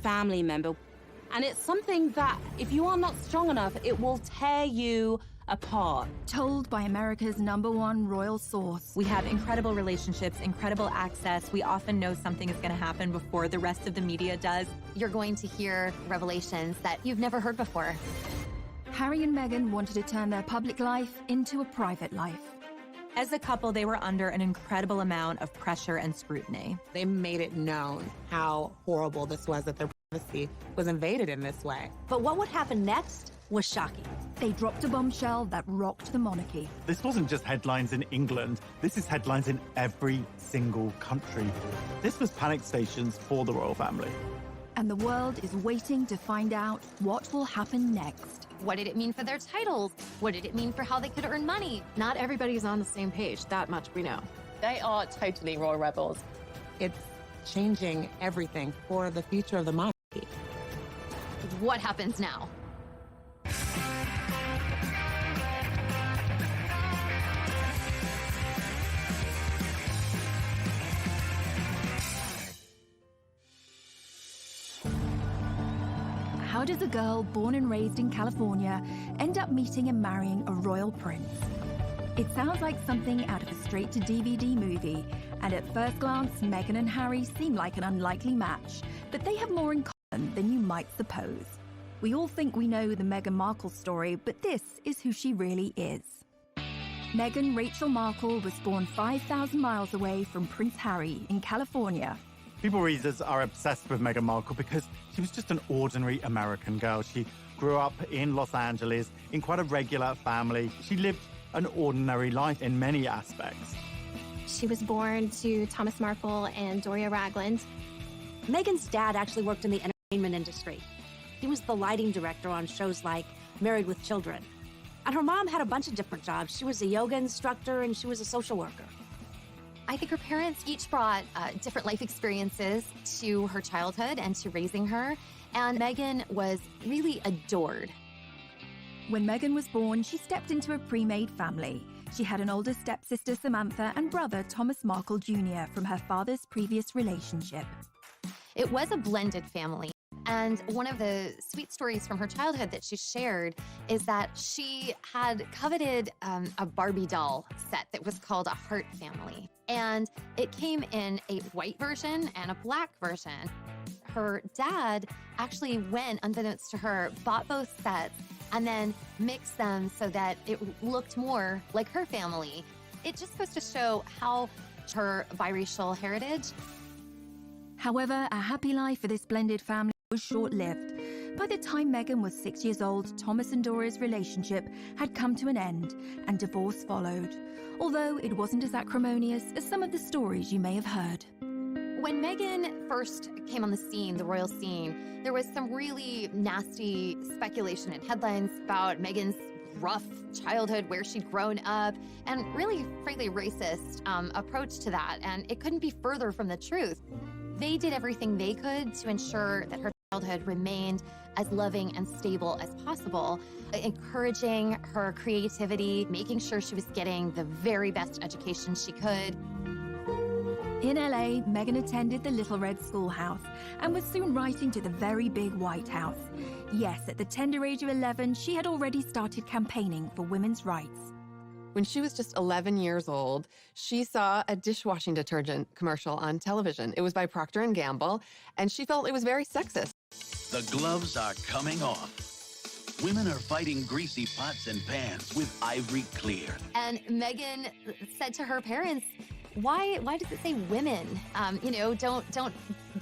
family member. And it's something that, if you are not strong enough, it will tear you apart. Told by America's #1 royal source. We have incredible relationships, incredible access. We often know something is going to happen before the rest of the media does. You're going to hear revelations that you've never heard before. Harry and Meghan wanted to turn their public life into a private life. As a couple, they were under an incredible amount of pressure and scrutiny. They made it known how horrible this was, that their privacy was invaded in this way. But what would happen next was shocking. They dropped a bombshell that rocked the monarchy. This wasn't just headlines in England. This is headlines in every single country. This was panic stations for the royal family. And the world is waiting to find out what will happen next. What did it mean for their titles? What did it mean for how they could earn money? Not everybody's on the same page, that much we know. They are totally royal rebels. It's changing everything for the future of the monarchy. What happens now? How does a girl born and raised in California end up meeting and marrying a royal prince? It sounds like something out of a straight-to-DVD movie, and at first glance, Meghan and Harry seem like an unlikely match, but they have more in common than you might suppose. We all think we know the Meghan Markle story, but this is who she really is. Meghan Rachel Markle was born 5,000 miles away from Prince Harry in California. People readers are obsessed with Meghan Markle because she was just an ordinary American girl. She grew up in Los Angeles in quite a regular family. She lived an ordinary life in many aspects. She was born to Thomas Markle and Doria Ragland. Meghan's dad actually worked in the entertainment industry. He was the lighting director on shows like Married with Children. And her mom had a bunch of different jobs. She was a yoga instructor and she was a social worker. I think her parents each brought different life experiences to her childhood and to raising her, and Meghan was really adored. When Meghan was born, she stepped into a pre-made family. She had an older stepsister, Samantha, and brother, Thomas Markle Jr., from her father's previous relationship. It was a blended family. And one of the sweet stories from her childhood that she shared is that she had coveted a Barbie doll set that was called a Heart Family. And it came in a white version and a black version. Her dad actually went, unbeknownst to her, bought both sets and then mixed them so that it looked more like her family. It just goes to show how her biracial heritage. However, a happy life for this blended family was short-lived. By the time Meghan was 6 years old, Thomas and Doria's relationship had come to an end, and divorce followed, although it wasn't as acrimonious as some of the stories you may have heard. When Meghan first came on the scene, the royal scene, there was some really nasty speculation and headlines about Meghan's rough childhood, where she'd grown up, and really, frankly, racist approach to that, and it couldn't be further from the truth. They did everything they could to ensure that her childhood remained as loving and stable as possible, encouraging her creativity, making sure she was getting the very best education she could. In LA, Meghan attended the Little Red Schoolhouse and was soon writing to the very big White House. Yes, at the tender age of 11, she had already started campaigning for women's rights. When she was just 11 years old, she saw a dishwashing detergent commercial on television. It was by Procter & Gamble, and she felt it was very sexist. The gloves are coming off. Women are fighting greasy pots and pans with Ivory Clear. And Meghan said to her parents, why does it say women? Don't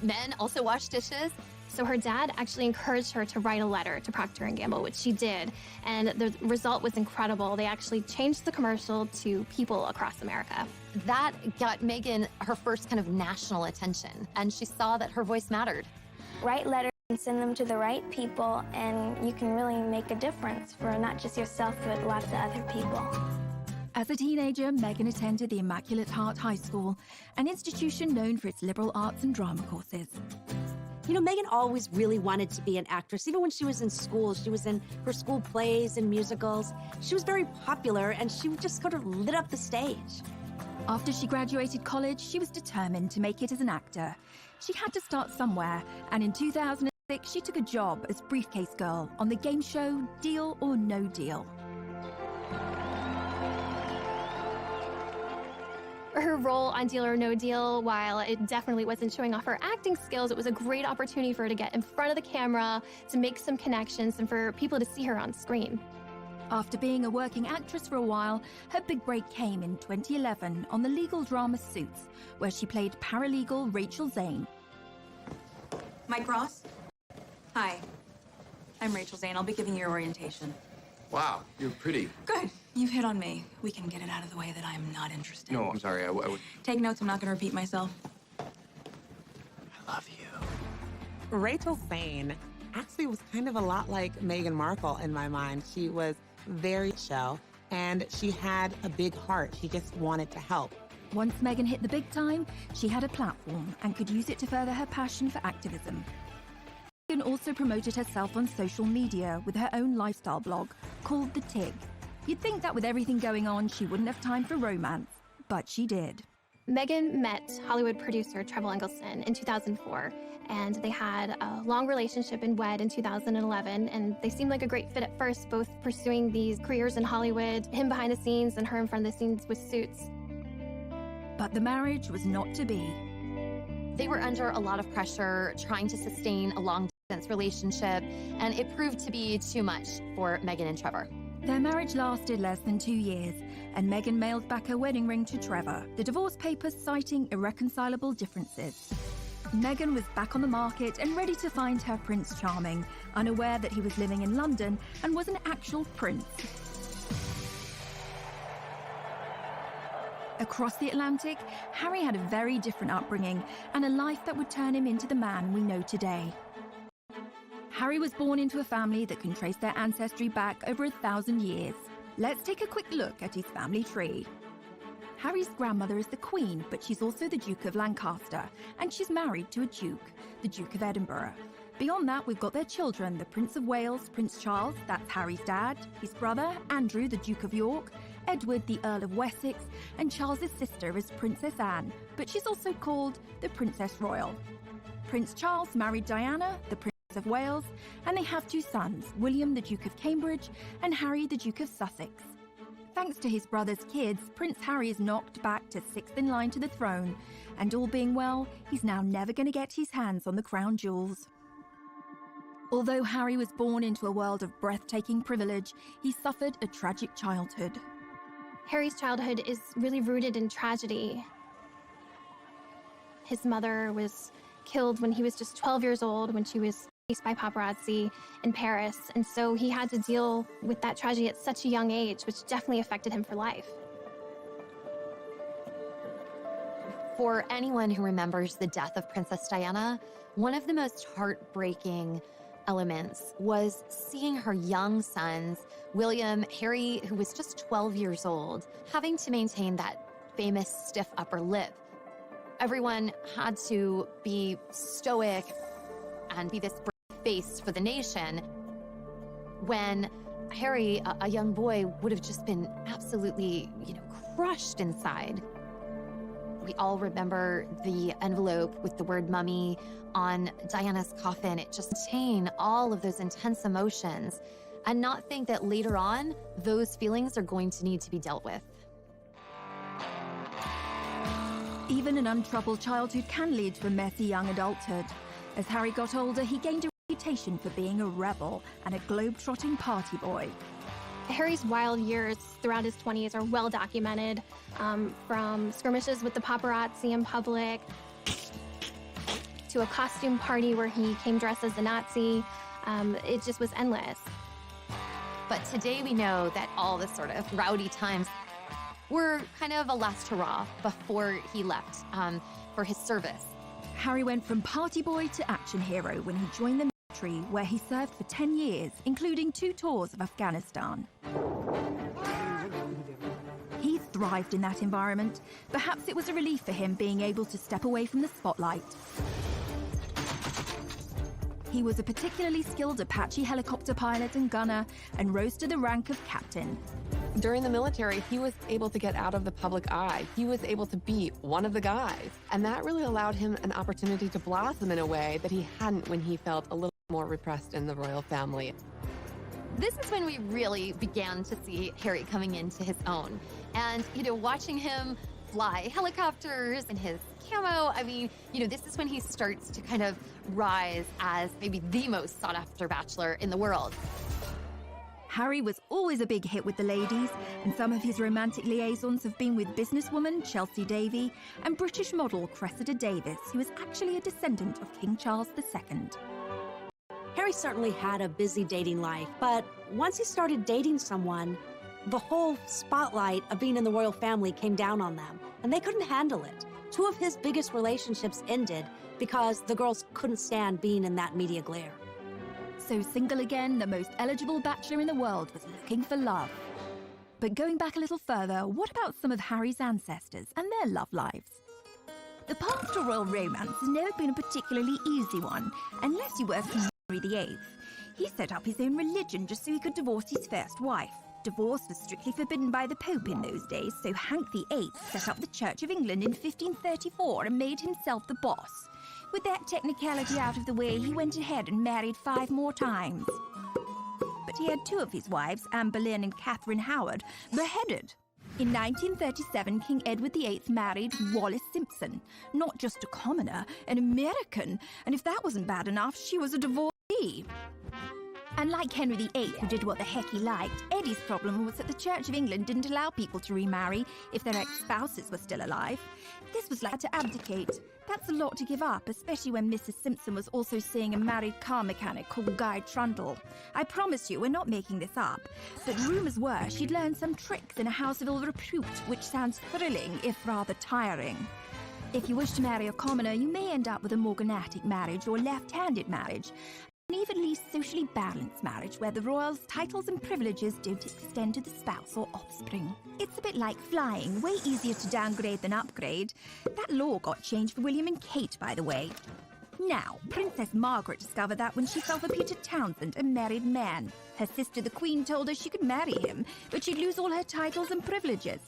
men also wash dishes? So her dad actually encouraged her to write a letter to Procter & Gamble, which she did, and the result was incredible. They actually changed the commercial to people across America. That got Meghan her first kind of national attention, and she saw that her voice mattered. Write letters and send them to the right people, and you can really make a difference for not just yourself, but lots of other people. As a teenager, Meghan attended the Immaculate Heart High School, an institution known for its liberal arts and drama courses. You know, Meghan always really wanted to be an actress. Even when she was in school, she was in her school plays and musicals. She was very popular, and she just sort of lit up the stage. After she graduated college, she was determined to make it as an actor. She had to start somewhere, and in 2006 she took a job as briefcase girl on the game show Deal or No Deal. Her role on Deal or No Deal, while it definitely wasn't showing off her acting skills, it was a great opportunity for her to get in front of the camera, to make some connections, and for people to see her on screen. After being a working actress for a while, her big break came in 2011 on the legal drama Suits, where she played paralegal Rachel Zane. Mike Ross? Hi, I'm Rachel Zane. I'll be giving you your orientation. Wow, you're pretty. Good. You've hit on me. We can get it out of the way that I'm not interested. No, I'm sorry. I would... Take notes. I'm not going to repeat myself. I love you. Rachel Zane actually was kind of a lot like Meghan Markle in my mind. She was very chill, and she had a big heart. She just wanted to help. Once Meghan hit the big time, she had a platform and could use it to further her passion for activism. Meghan also promoted herself on social media with her own lifestyle blog called The Tig. You'd think that with everything going on, she wouldn't have time for romance, but she did. Meghan met Hollywood producer Trevor Engelson in 2004, and they had a long relationship and wed in 2011, and they seemed like a great fit at first, both pursuing these careers in Hollywood, him behind the scenes and her in front of the scenes with Suits. But the marriage was not to be. They were under a lot of pressure trying to sustain a long-distance relationship, and it proved to be too much for Meghan and Trevor. Their marriage lasted less than 2 years, and Meghan mailed back her wedding ring to Trevor, the divorce papers citing irreconcilable differences. Meghan was back on the market and ready to find her Prince Charming, unaware that he was living in London and was an actual prince. Across the Atlantic, Harry had a very different upbringing and a life that would turn him into the man we know today. Harry was born into a family that can trace their ancestry back over 1,000 years. Let's take a quick look at his family tree. Harry's grandmother is the Queen, but she's also the Duke of Lancaster, and she's married to a Duke, the Duke of Edinburgh. Beyond that, we've got their children, the Prince of Wales, Prince Charles, that's Harry's dad, his brother, Andrew, the Duke of York, Edward, the Earl of Wessex, and Charles's sister is Princess Anne, but she's also called the Princess Royal. Prince Charles married Diana, the Princess of Wales, and they have 2 sons, William, the Duke of Cambridge, and Harry, the Duke of Sussex. Thanks to his brother's kids, Prince Harry is knocked back to 6th in line to the throne, and all being well, he's now never going to get his hands on the crown jewels. Although Harry was born into a world of breathtaking privilege, he suffered a tragic childhood. Harry's childhood is really rooted in tragedy. His mother was killed when he was just 12 years old, when she was chased by paparazzi in Paris, and so he had to deal with that tragedy at such a young age, which definitely affected him for life. For anyone who remembers the death of Princess Diana, one of the most heartbreaking elements was seeing her young sons, William, Harry, who was just 12 years old, having to maintain that famous stiff upper lip. Everyone had to be stoic and be this brave face for the nation, when Harry, a young boy, would have just been absolutely, crushed inside. We all remember the envelope with the word mummy on Diana's coffin. It just contained all of those intense emotions, and not think that later on, those feelings are going to need to be dealt with. Even an untroubled childhood can lead to a messy young adulthood. As Harry got older, he gained a reputation for being a rebel and a globe-trotting party boy. Harry's wild years throughout his 20s are well documented, from skirmishes with the paparazzi in public, to a costume party where he came dressed as a Nazi. It just was endless. But today we know that all the sort of rowdy times were kind of a last hurrah before he left for his service. Harry went from party boy to action hero when he joined the military, where he served for 10 years, including 2 tours of Afghanistan. He thrived in that environment. Perhaps it was a relief for him being able to step away from the spotlight. He was a particularly skilled Apache helicopter pilot and gunner, and rose to the rank of captain. During the military, he was able to get out of the public eye. He was able to be one of the guys. And that really allowed him an opportunity to blossom in a way that he hadn't when he felt a little more repressed in the royal family. This is when we really began to see Harry coming into his own. And, watching him fly helicopters in his camo, this is when he starts to kind of rise as maybe the most sought-after bachelor in the world. Harry was always a big hit with the ladies, and some of his romantic liaisons have been with businesswoman Chelsea Davy and British model Cressida Davis, who is actually a descendant of King Charles II. Harry certainly had a busy dating life, but once he started dating someone, the whole spotlight of being in the royal family came down on them, and they couldn't handle it. Two of his biggest relationships ended because the girls couldn't stand being in that media glare. So single again, the most eligible bachelor in the world was looking for love. But going back a little further, what about some of Harry's ancestors and their love lives? The path to royal romance has never been a particularly easy one, unless you were King Henry VIII. He set up his own religion just so he could divorce his first wife. Divorce was strictly forbidden by the Pope in those days, so Hank VIII set up the Church of England in 1534 and made himself the boss. With that technicality out of the way, he went ahead and married 5 more times. But he had 2 of his wives, Anne Boleyn and Catherine Howard, beheaded. In 1937, King Edward VIII married Wallis Simpson, not just a commoner, an American, and if that wasn't bad enough, she was a divorcee. And like Henry VIII, who did what the heck he liked, Eddie's problem was that the Church of England didn't allow people to remarry if their ex-spouses were still alive. This was like to abdicate. That's a lot to give up, especially when Mrs. Simpson was also seeing a married car mechanic called Guy Trundle. I promise you, we're not making this up. But rumours were she'd learned some tricks in a house of ill repute, which sounds thrilling, if rather tiring. If you wish to marry a commoner, you may end up with a morganatic marriage or left-handed marriage. An evenly socially balanced marriage where the royals' titles and privileges don't extend to the spouse or offspring. It's a bit like flying, way easier to downgrade than upgrade. That law got changed for William and Kate, by the way. Now, Princess Margaret discovered that when she fell for Peter Townsend, a married man. Her sister, the Queen, told her she could marry him, but she'd lose all her titles and privileges.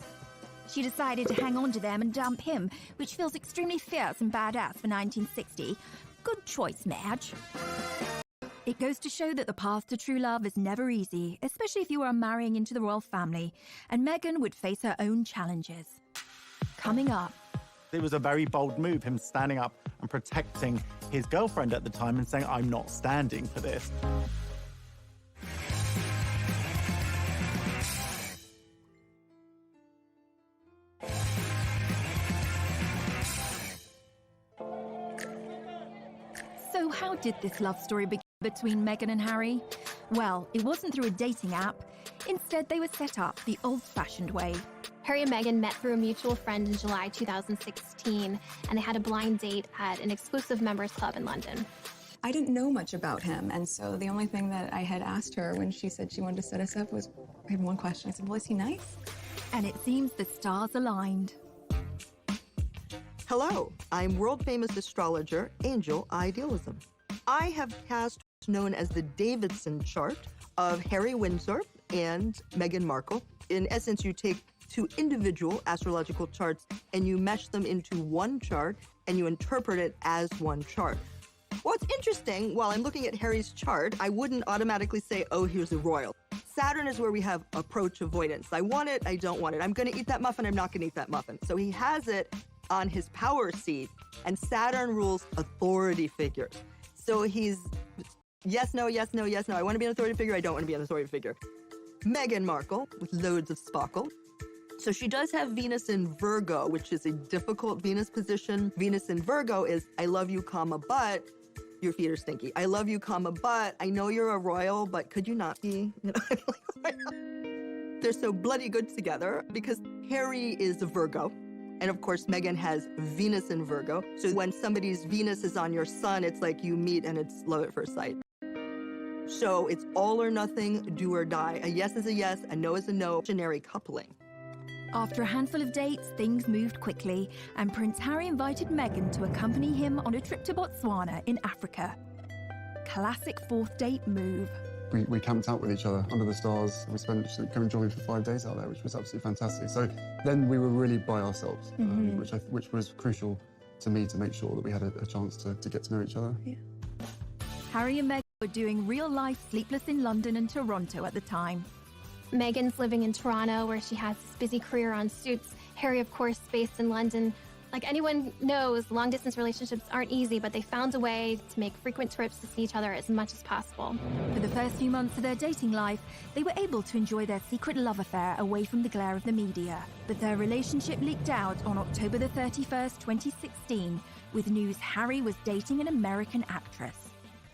She decided to hang on to them and dump him, which feels extremely fierce and badass for 1960. Good choice, Madge. It goes to show that the path to true love is never easy, especially if you are marrying into the royal family, and Meghan would face her own challenges. Coming up. It was a very bold move, him standing up and protecting his girlfriend at the time and saying, I'm not standing for this. So how did this love story begin between Meghan and Harry? Well, it wasn't through a dating app. Instead, they were set up the old-fashioned way. Harry and Meghan met through a mutual friend in July 2016, and they had a blind date at an exclusive members club in London. I didn't know much about him, and so the only thing that I had asked her when she said she wanted to set us up was, I had one question. I said, well, is he nice? And it seems the stars aligned. Hello, I'm world-famous astrologer Angel Idealism. I have cast what's known as the Davidson chart of Harry Windsor and Meghan Markle. In essence, you take 2 individual astrological charts and you mesh them into one chart and you interpret it as one chart. What's interesting, while I'm looking at Harry's chart, I wouldn't automatically say, oh, here's a royal. Saturn is where we have approach avoidance. I want it, I don't want it. I'm gonna eat that muffin, I'm not gonna eat that muffin. So he has it on his power seat, and Saturn rules authority figures. So he's yes, no, yes, no, yes, no. I want to be an authority figure, I don't want to be an authority figure. Meghan Markle, with loads of sparkle. So she does have Venus in Virgo, which is a difficult Venus position. Venus in Virgo is, I love you, comma, but your feet are stinky. I love you, comma, but I know you're a royal, but could you not be? They're so bloody good together because Harry is a Virgo. And of course, Meghan has Venus in Virgo. So when somebody's Venus is on your sun, it's like you meet and it's love at first sight. So it's all or nothing, do or die. A yes is a yes, a no is a no, generic coupling. After a handful of dates, things moved quickly, and Prince Harry invited Meghan to accompany him on a trip to Botswana in Africa. Classic 4th date move. We camped out with each other under the stars. We spent going jogging for 5 days out there, which was absolutely fantastic. So then we were really by ourselves, which was crucial to me to make sure that we had a chance to get to know each other. Yeah. Harry and Meghan were doing real-life Sleepless in London and Toronto at the time. Meghan's living in Toronto, where she has this busy career on Suits. Harry, of course, based in London. Like anyone knows, long-distance relationships aren't easy, but they found a way to make frequent trips to see each other as much as possible. For the first few months of their dating life, they were able to enjoy their secret love affair away from the glare of the media. But their relationship leaked out on October the 31st, 2016, with news Harry was dating an American actress.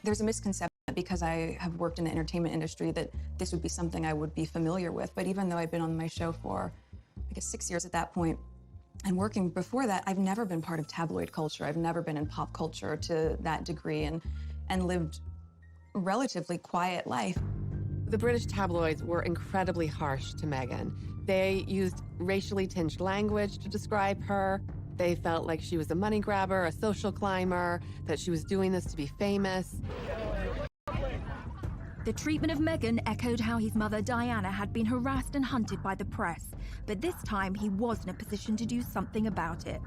There's a misconception that because I have worked in the entertainment industry that this would be something I would be familiar with. But even though I've been on my show for, I guess, 6 years at that point, and working before that, I've never been part of tabloid culture. I've never been in pop culture to that degree and lived a relatively quiet life. The British tabloids were incredibly harsh to Meghan. They used racially tinged language to describe her. They felt like she was a money grabber, a social climber, that she was doing this to be famous. The treatment of Meghan echoed how his mother Diana had been harassed and hunted by the press, but this time he was in a position to do something about it.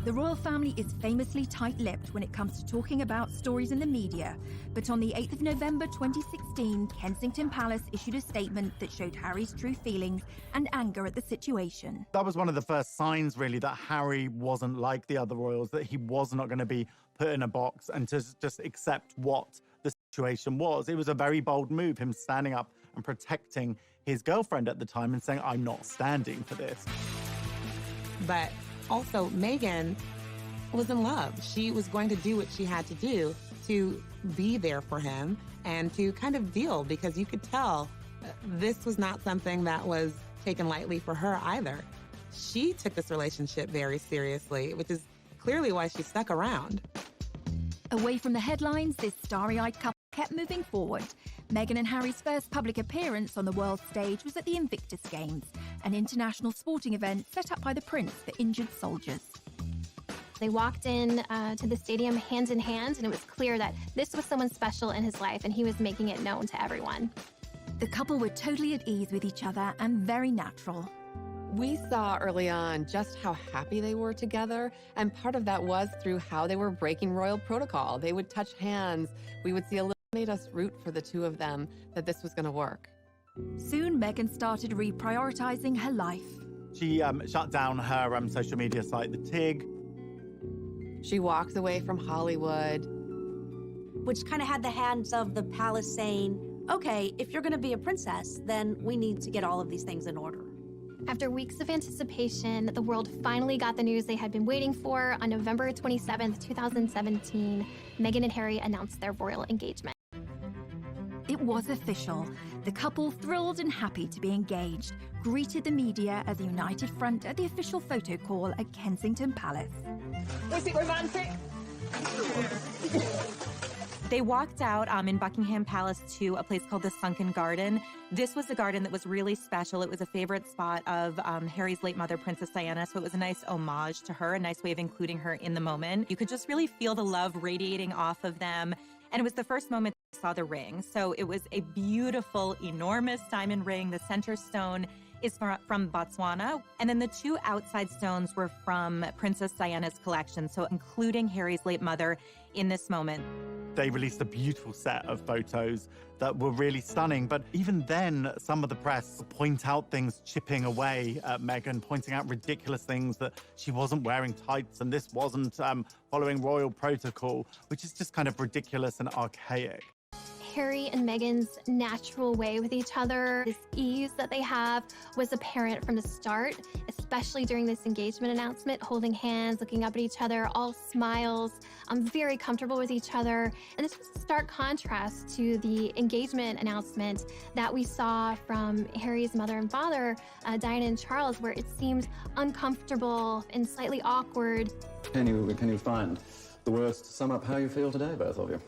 The royal family is famously tight-lipped when it comes to talking about stories in the media, but on the 8th of November 2016, Kensington Palace issued a statement that showed Harry's true feelings and anger at the situation. That was one of the first signs, really, that Harry wasn't like the other royals, that he was not going to be put in a box and to just accept what the situation was. It was a very bold move, him standing up and protecting his girlfriend at the time and saying, I'm not standing for this. But also, Meghan was in love. She was going to do what she had to do to be there for him and to kind of deal, because you could tell this was not something that was taken lightly for her either. She took this relationship very seriously, which is clearly why she stuck around. Away from the headlines, this starry-eyed couple kept moving forward. Meghan and Harry's first public appearance on the world stage was at the Invictus Games, an international sporting event set up by the Prince for injured soldiers. They walked in to the stadium hand in hand, and it was clear that this was someone special in his life, and he was making it known to everyone. The couple were totally at ease with each other and very natural. We saw early on just how happy they were together, and part of that was through how they were breaking royal protocol. They would touch hands. We would see a little, made us root for the two of them, that this was going to work. Soon, Meghan started reprioritizing her life. She shut down her social media site, The Tig. She walked away from Hollywood. Which kind of had the hands of the palace saying, okay, if you're going to be a princess, then we need to get all of these things in order. After weeks of anticipation, the world finally got the news they had been waiting for. On November 27th, 2017, Meghan and Harry announced their royal engagement. It was official. The couple, thrilled and happy to be engaged, greeted the media as a united front at the official photo call at Kensington Palace. Was it romantic? They walked out in Buckingham Palace to a place called the Sunken Garden. This was a garden that was really special. It was a favorite spot of Harry's late mother, Princess Diana, so it was a nice homage to her, a nice way of including her in the moment. You could just really feel the love radiating off of them. And it was the first moment they saw the ring. So it was a beautiful, enormous diamond ring. The center stone is from Botswana. And then the two outside stones were from Princess Diana's collection, so including Harry's late mother in this moment. They released a beautiful set of photos that were really stunning. But even then, some of the press point out things chipping away at Meghan, pointing out ridiculous things, that she wasn't wearing tights and this wasn't following royal protocol, which is just kind of ridiculous and archaic. Harry and Meghan's natural way with each other, this ease that they have, was apparent from the start, especially during this engagement announcement, holding hands, looking up at each other, all smiles, very comfortable with each other. And this was a stark contrast to the engagement announcement that we saw from Harry's mother and father, Diana and Charles, where it seemed uncomfortable and slightly awkward. Can you find the words to sum up how you feel today, both of you?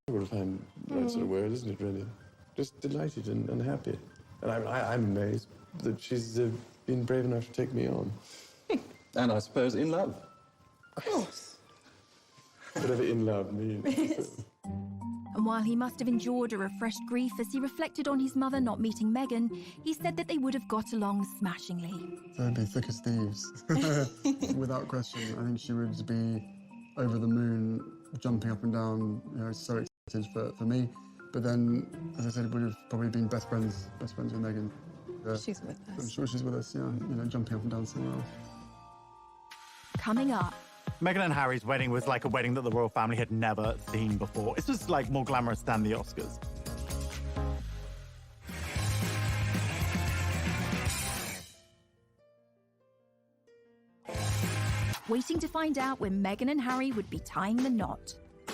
Difficult to find that sort of word, isn't it, really? Just delighted and happy. And I'm amazed that she's been brave enough to take me on. And I suppose in love. Of course. Whatever in love means. And And while he must have endured a refreshed grief as he reflected on his mother not meeting Meghan, he said that they would have got along smashingly. They'd be thick as thieves, without question. I think she would be over the moon, jumping up and down, you know, so excited for me. But then, as I said, we would have probably been best friends with Meghan. She's with us. I'm sure she's with us, yeah, you know, jumping up and down somewhere else. Coming up. Meghan and Harry's wedding was like a wedding that the royal family had never seen before. It's just like more glamorous than the Oscars. Waiting to find out when Meghan and Harry would be tying the knot.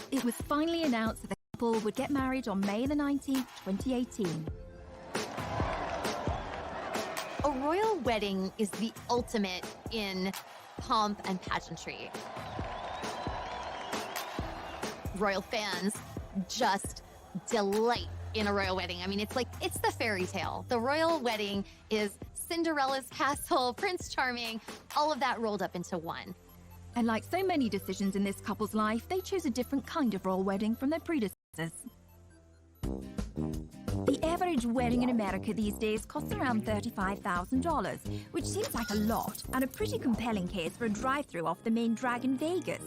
It was finally announced that the couple would get married on May the 19th, 2018. A royal wedding is the ultimate in pomp and pageantry. Royal fans just delight in a royal wedding. I mean, it's the fairy tale. The royal wedding is Cinderella's castle, Prince Charming, all of that rolled up into one. And like so many decisions in this couple's life, they chose a different kind of royal wedding from their predecessors. The average wedding in America these days costs around $35,000, which seems like a lot, and a pretty compelling case for a drive-through off the main drag in Vegas.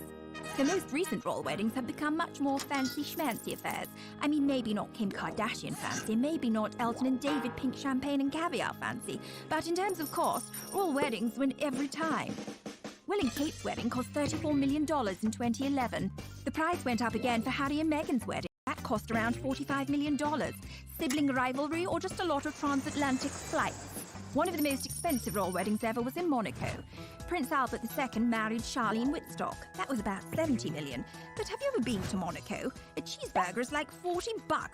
The most recent royal weddings have become much more fancy-schmancy affairs. I mean, maybe not Kim Kardashian fancy, maybe not Elton and David pink champagne and caviar fancy, but in terms of cost, royal weddings win every time. Will and Kate's wedding cost $34 million in 2011. The price went up again for Harry and Meghan's wedding. That cost around $45 million. Sibling rivalry or just a lot of transatlantic flights? One of the most expensive royal weddings ever was in Monaco. Prince Albert II married Charlene Whitstock. That was about $70 million. But have you ever been to Monaco? A cheeseburger is like $40.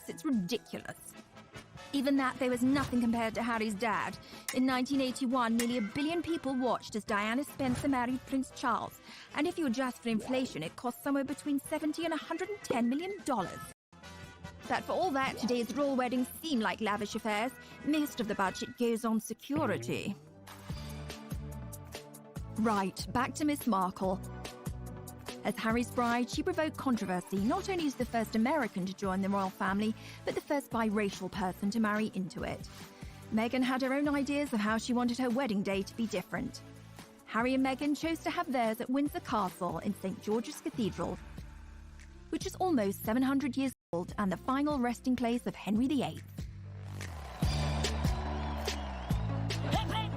It's ridiculous. Even that, there was nothing compared to Harry's dad. In 1981, nearly 1 billion people watched as Diana Spencer married Prince Charles. And if you adjust for inflation, it cost somewhere between $70 and $110 million. But for all that, today's royal weddings seem like lavish affairs. Most of the budget goes on security. Right, back to Miss Markle. As Harry's bride, she provoked controversy not only as the first American to join the royal family, but the first biracial person to marry into it. Meghan had her own ideas of how she wanted her wedding day to be different. Harry and Meghan chose to have theirs at Windsor Castle in St. George's Cathedral, which is almost 700 years old and the final resting place of Henry VIII. Hooray!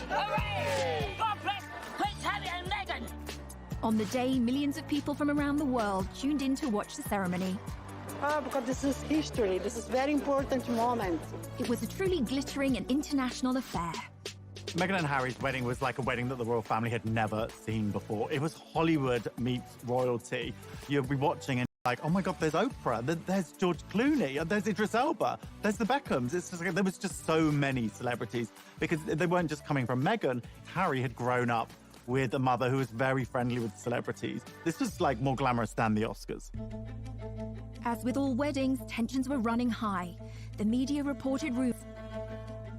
Hooray! God bless Prince Harry and Meghan! On the day, millions of people from around the world tuned in to watch the ceremony. Because this is history. This is a very important moment. It was a truly glittering and international affair. Meghan and Harry's wedding was like a wedding that the royal family had never seen before. It was Hollywood meets royalty. You'll be watching and like, oh my God, there's Oprah, there's George Clooney, there's Idris Elba, there's the Beckhams. It's just like, there was just so many celebrities because they weren't just coming from Meghan. Harry had grown up with a mother who was very friendly with celebrities. This was like more glamorous than the Oscars. As with all weddings, tensions were running high. The media reported rumors.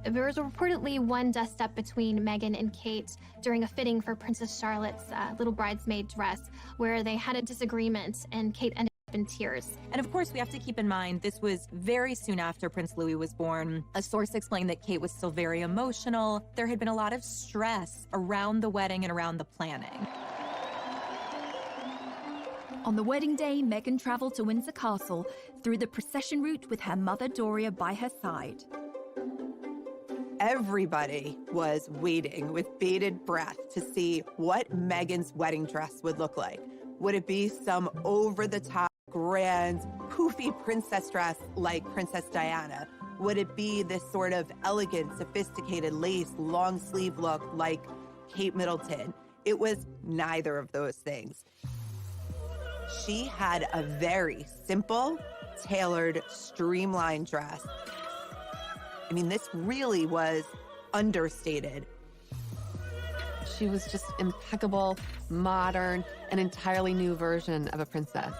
There was reportedly one dust-up between Meghan and Kate during a fitting for Princess Charlotte's little bridesmaid dress, where they had a disagreement and Kate ended up in tears. And of course, we have to keep in mind, this was very soon after Prince Louis was born. A source explained that Kate was still very emotional. There had been a lot of stress around the wedding and around the planning. On the wedding day, Meghan traveled to Windsor Castle through the procession route with her mother Doria by her side. Everybody was waiting with bated breath to see what Meghan's wedding dress would look like. Would it be some over-the-top, grand, poofy princess dress like Princess Diana? Would it be this sort of elegant, sophisticated lace, long sleeve look like Kate Middleton? It was neither of those things. She had a very simple, tailored, streamlined dress. I mean, this really was understated. She was just impeccable, modern, an entirely new version of a princess.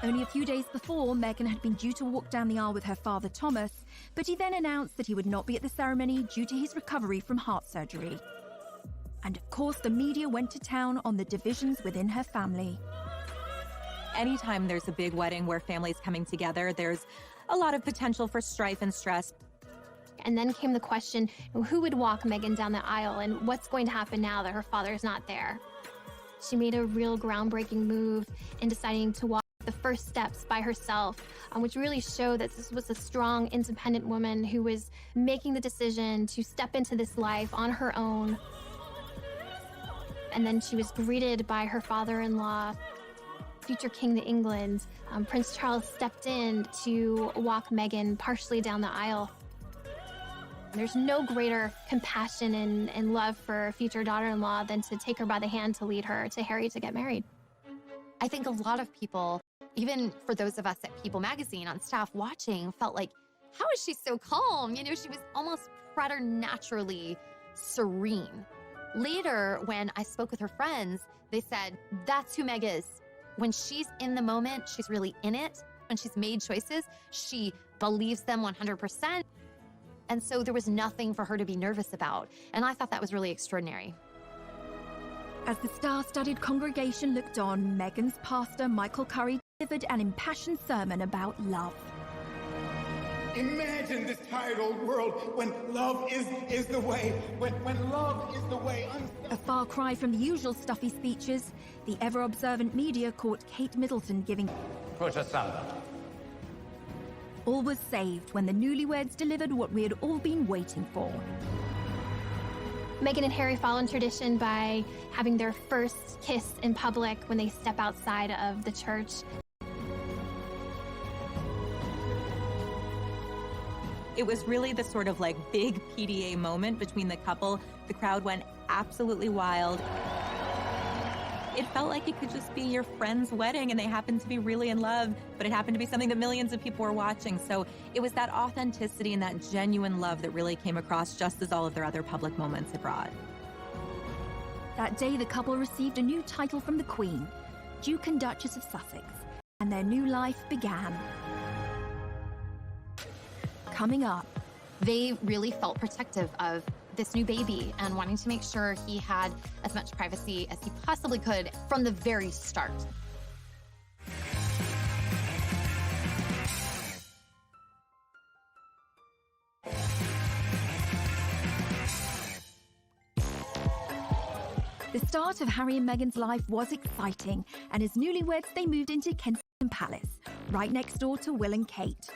Only a few days before, Meghan had been due to walk down the aisle with her father Thomas, but he then announced that he would not be at the ceremony due to his recovery from heart surgery. And of course, the media went to town on the divisions within her family. Anytime there's a big wedding where families coming together, there's a lot of potential for strife and stress. And then came the question, who would walk Meghan down the aisle and what's going to happen now that her father is not there? She made a real groundbreaking move in deciding to walk the first steps by herself, which really showed that this was a strong, independent woman who was making the decision to step into this life on her own. And then she was greeted by her father-in-law, future King of England. Prince Charles stepped in to walk Meghan partially down the aisle. There's no greater compassion and love for a future daughter-in-law than to take her by the hand to lead her to Harry to get married. I think a lot of people, even for those of us at People Magazine on staff watching, felt like, how is she so calm? You know, she was almost preternaturally serene. Later, when I spoke with her friends, they said, that's who Meg is. When she's in the moment, she's really in it. When she's made choices, she believes them 100%. And so there was nothing for her to be nervous about. And I thought that was really extraordinary. As the star-studded congregation looked on, Meghan's pastor, Michael Curry, delivered an impassioned sermon about love. Imagine this tired old world when love is the way, when love is the way. A far cry from the usual stuffy speeches, the ever-observant media caught Kate Middleton giving Put asunder. All was saved when the newlyweds delivered what we had all been waiting for. Meghan and Harry follow in tradition by having their first kiss in public when they step outside of the church. It was really the sort of like big PDA moment between the couple. The crowd went absolutely wild. It felt like it could just be your friend's wedding and they happened to be really in love, but it happened to be something that millions of people were watching. So it was that authenticity and that genuine love that really came across, just as all of their other public moments had brought. That day, the couple received a new title from the Queen, Duke and Duchess of Sussex, and their new life began. Coming up, They really felt protective of this new baby and wanting to make sure he had as much privacy as he possibly could from the very start. The start of Harry and Meghan's life was exciting, and as newlyweds, they moved into Kensington Palace, right next door to Will and Kate.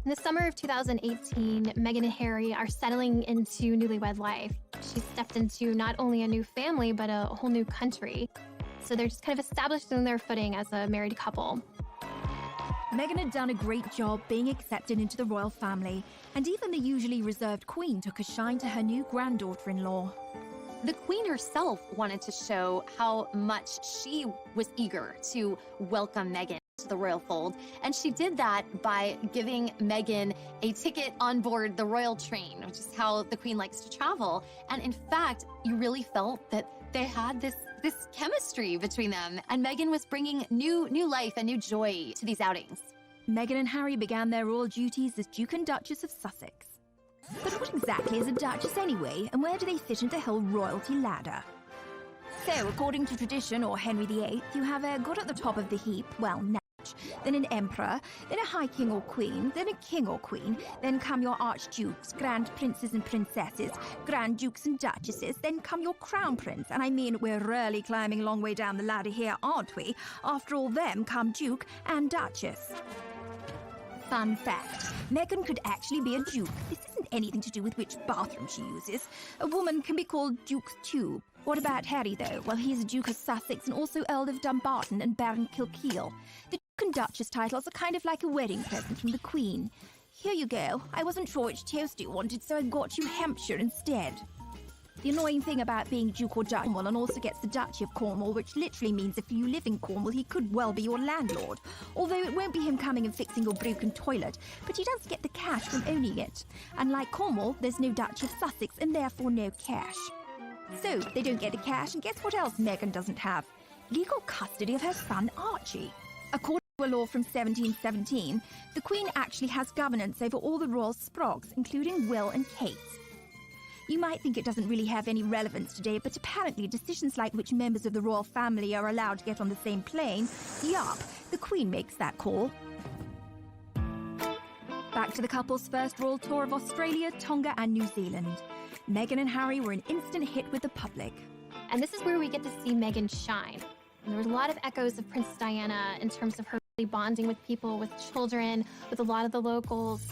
In the summer of 2018, Meghan and Harry are settling into newlywed life. She's stepped into not only a new family, but a whole new country. So they're just kind of establishing their footing as a married couple. Meghan had done a great job being accepted into the royal family, and even the usually reserved Queen took a shine to her new granddaughter-in-law. The Queen herself wanted to show how much she was eager to welcome Meghan to the royal fold, and she did that by giving Meghan a ticket on board the royal train, which is how the Queen likes to travel. And in fact, you really felt that they had this chemistry between them, and Meghan was bringing new life and new joy to these outings. Meghan and Harry began their royal duties as Duke and Duchess of Sussex. But what exactly is a duchess anyway, and where do they fit into the whole royalty ladder? So, according to tradition, or Henry VIII, you have a god at the top of the heap, well, Natch, then an emperor, then a high king or queen, then a king or queen, then come your archdukes, grand princes and princesses, grand dukes and duchesses, then come your crown prince, and I mean, we're really climbing a long way down the ladder here, aren't we? After all them come duke and duchess. Fun fact, Meghan could actually be a duke. This isn't anything to do with which bathroom she uses. A woman can be called Duke's tube. What about Harry, though? Well, he's a Duke of Sussex and also Earl of Dumbarton and Baron Kilkeel. The Duke and Duchess titles are kind of like a wedding present from the Queen. Here you go. I wasn't sure which toast you wanted, so I got you Hampshire instead. The annoying thing about being Duke or Duchess Cornwall and also gets the Duchy of Cornwall, which literally means if you live in Cornwall, he could well be your landlord. Although it won't be him coming and fixing your broken toilet, but he does get the cash from owning it. Unlike Cornwall, there's no Duchy of Sussex and therefore no cash. So, they don't get the cash, and guess what else Meghan doesn't have? Legal custody of her son Archie. According to a law from 1717, the Queen actually has governance over all the royal sprogs, including Will and Kate. You might think it doesn't really have any relevance today, but apparently decisions like which members of the royal family are allowed to get on the same plane, yup, the Queen makes that call. Back to the couple's first royal tour of Australia, Tonga and New Zealand. Meghan and Harry were an instant hit with the public. And this is where we get to see Meghan shine. And there were a lot of echoes of Princess Diana in terms of her really bonding with people, with children, with a lot of the locals,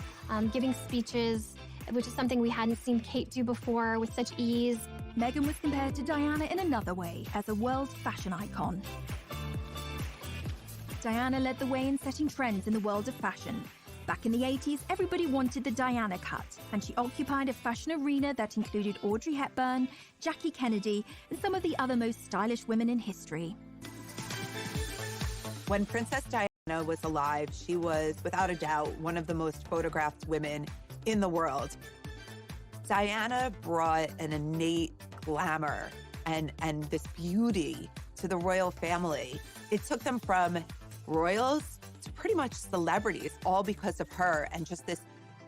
giving speeches, which is something we hadn't seen Kate do before with such ease. Meghan was compared to Diana in another way, as a world fashion icon. Diana led the way in setting trends in the world of fashion. Back in the 80s, everybody wanted the Diana cut, and she occupied a fashion arena that included Audrey Hepburn, Jackie Kennedy, and some of the other most stylish women in history. When Princess Diana was alive, she was, without a doubt, one of the most photographed women in the world. Diana brought an innate glamour and this beauty to the royal family. It took them from royals to pretty much celebrities, all because of her and just this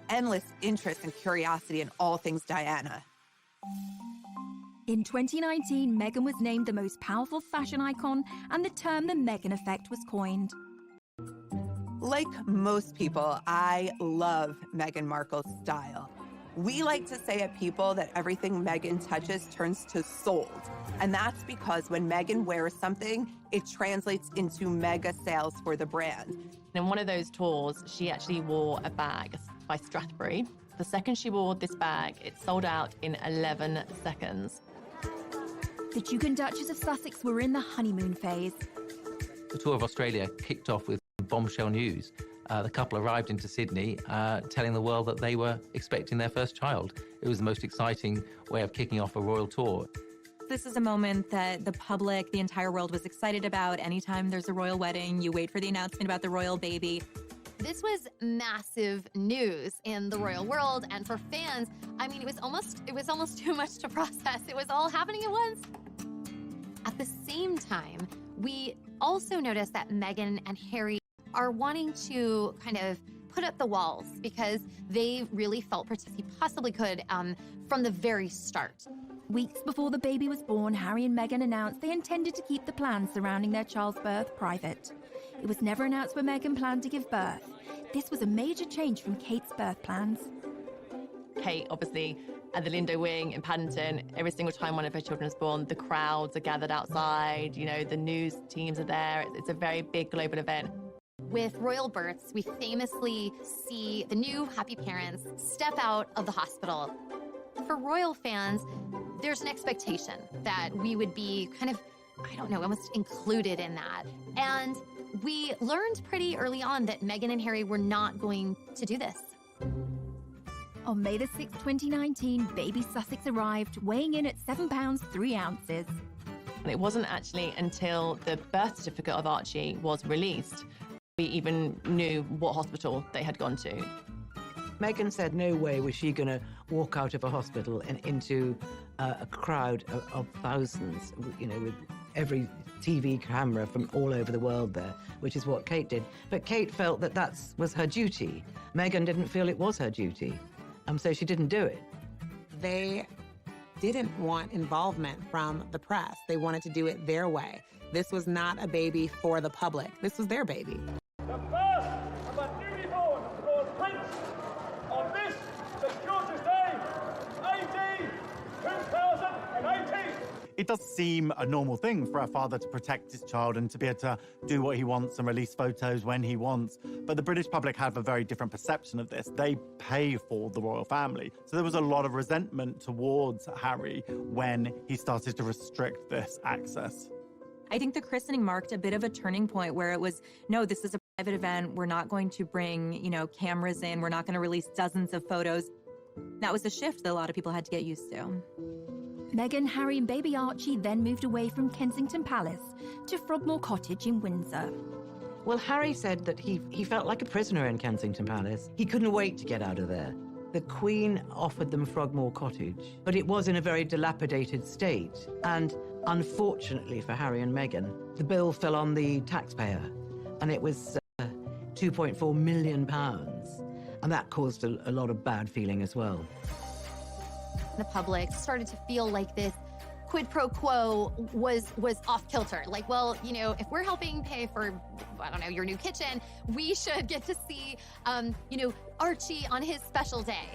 endless interest and curiosity in all things Diana. In 2019, Meghan was named the most powerful fashion icon, and the term the Meghan effect was coined. Like most people, I love Meghan Markle's style. We like to say at People that everything Meghan touches turns to sold. And that's because when Meghan wears something, it translates into mega sales for the brand. In one of those tours, she actually wore a bag by Strathbury. The second she wore this bag, it sold out in 11 seconds. The Duke and Duchess of Sussex were in the honeymoon phase. The tour of Australia kicked off with bombshell news. The couple arrived into Sydney telling the world that they were expecting their first child. It was the most exciting way of kicking off a royal tour. This is a moment that the public, the entire world was excited about. Anytime there's a royal wedding, you wait for the announcement about the royal baby. This was massive news in the royal world, and for fans, I mean, it was almost too much to process. It was all happening at once. At the same time, we also noticed that Meghan and Harry are wanting to kind of put up the walls because they really felt he possibly could from the very start. Weeks before the baby was born, Harry and Meghan announced they intended to keep the plans surrounding their child's birth private. It was never announced where Meghan planned to give birth. This was a major change from Kate's birth plans. Kate, obviously, at the Lindo Wing in Paddington, every single time one of her children is born, the crowds are gathered outside, you know, the news teams are there. It's a very big global event. With royal births, we famously see the new happy parents step out of the hospital. For royal fans, there's an expectation that we would be kind of, I don't know, almost included in that. And we learned pretty early on that Meghan and Harry were not going to do this. On May the 6th, 2019, baby Sussex arrived, weighing in at 7 pounds 3 ounces. And it wasn't actually until the birth certificate of Archie was released we even knew what hospital they had gone to. Meghan said no way was she going to walk out of a hospital and into a crowd of thousands, you know, with every TV camera from all over the world there, which is what Kate did. But Kate felt that that was her duty. Meghan didn't feel it was her duty, so she didn't do it. They didn't want involvement from the press. They wanted to do it their way. This was not a baby for the public. This was their baby. The first of a newly born Lord Prince on this, the George's Day, AD 2018. It does seem a normal thing for a father to protect his child and to be able to do what he wants and release photos when he wants. But the British public have a very different perception of this. They pay for the royal family. So there was a lot of resentment towards Harry when he started to restrict this access. I think the christening marked a bit of a turning point where it was, no, this is a private event. We're not going to bring, you know, cameras in. We're not going to release dozens of photos. That was a shift that a lot of people had to get used to. Meghan, Harry and baby Archie then moved away from Kensington Palace to Frogmore Cottage in Windsor. Well, Harry said that he felt like a prisoner in Kensington Palace. He couldn't wait to get out of there. The Queen offered them Frogmore Cottage, but it was in a very dilapidated state. And unfortunately for Harry and Meghan, the bill fell on the taxpayer, and it was £2.4 million. And that caused a lot of bad feeling as well. The public started to feel like this quid pro quo was off kilter. Like, well, you know, if we're helping pay for, I don't know, your new kitchen, we should get to see, you know, Archie on his special day.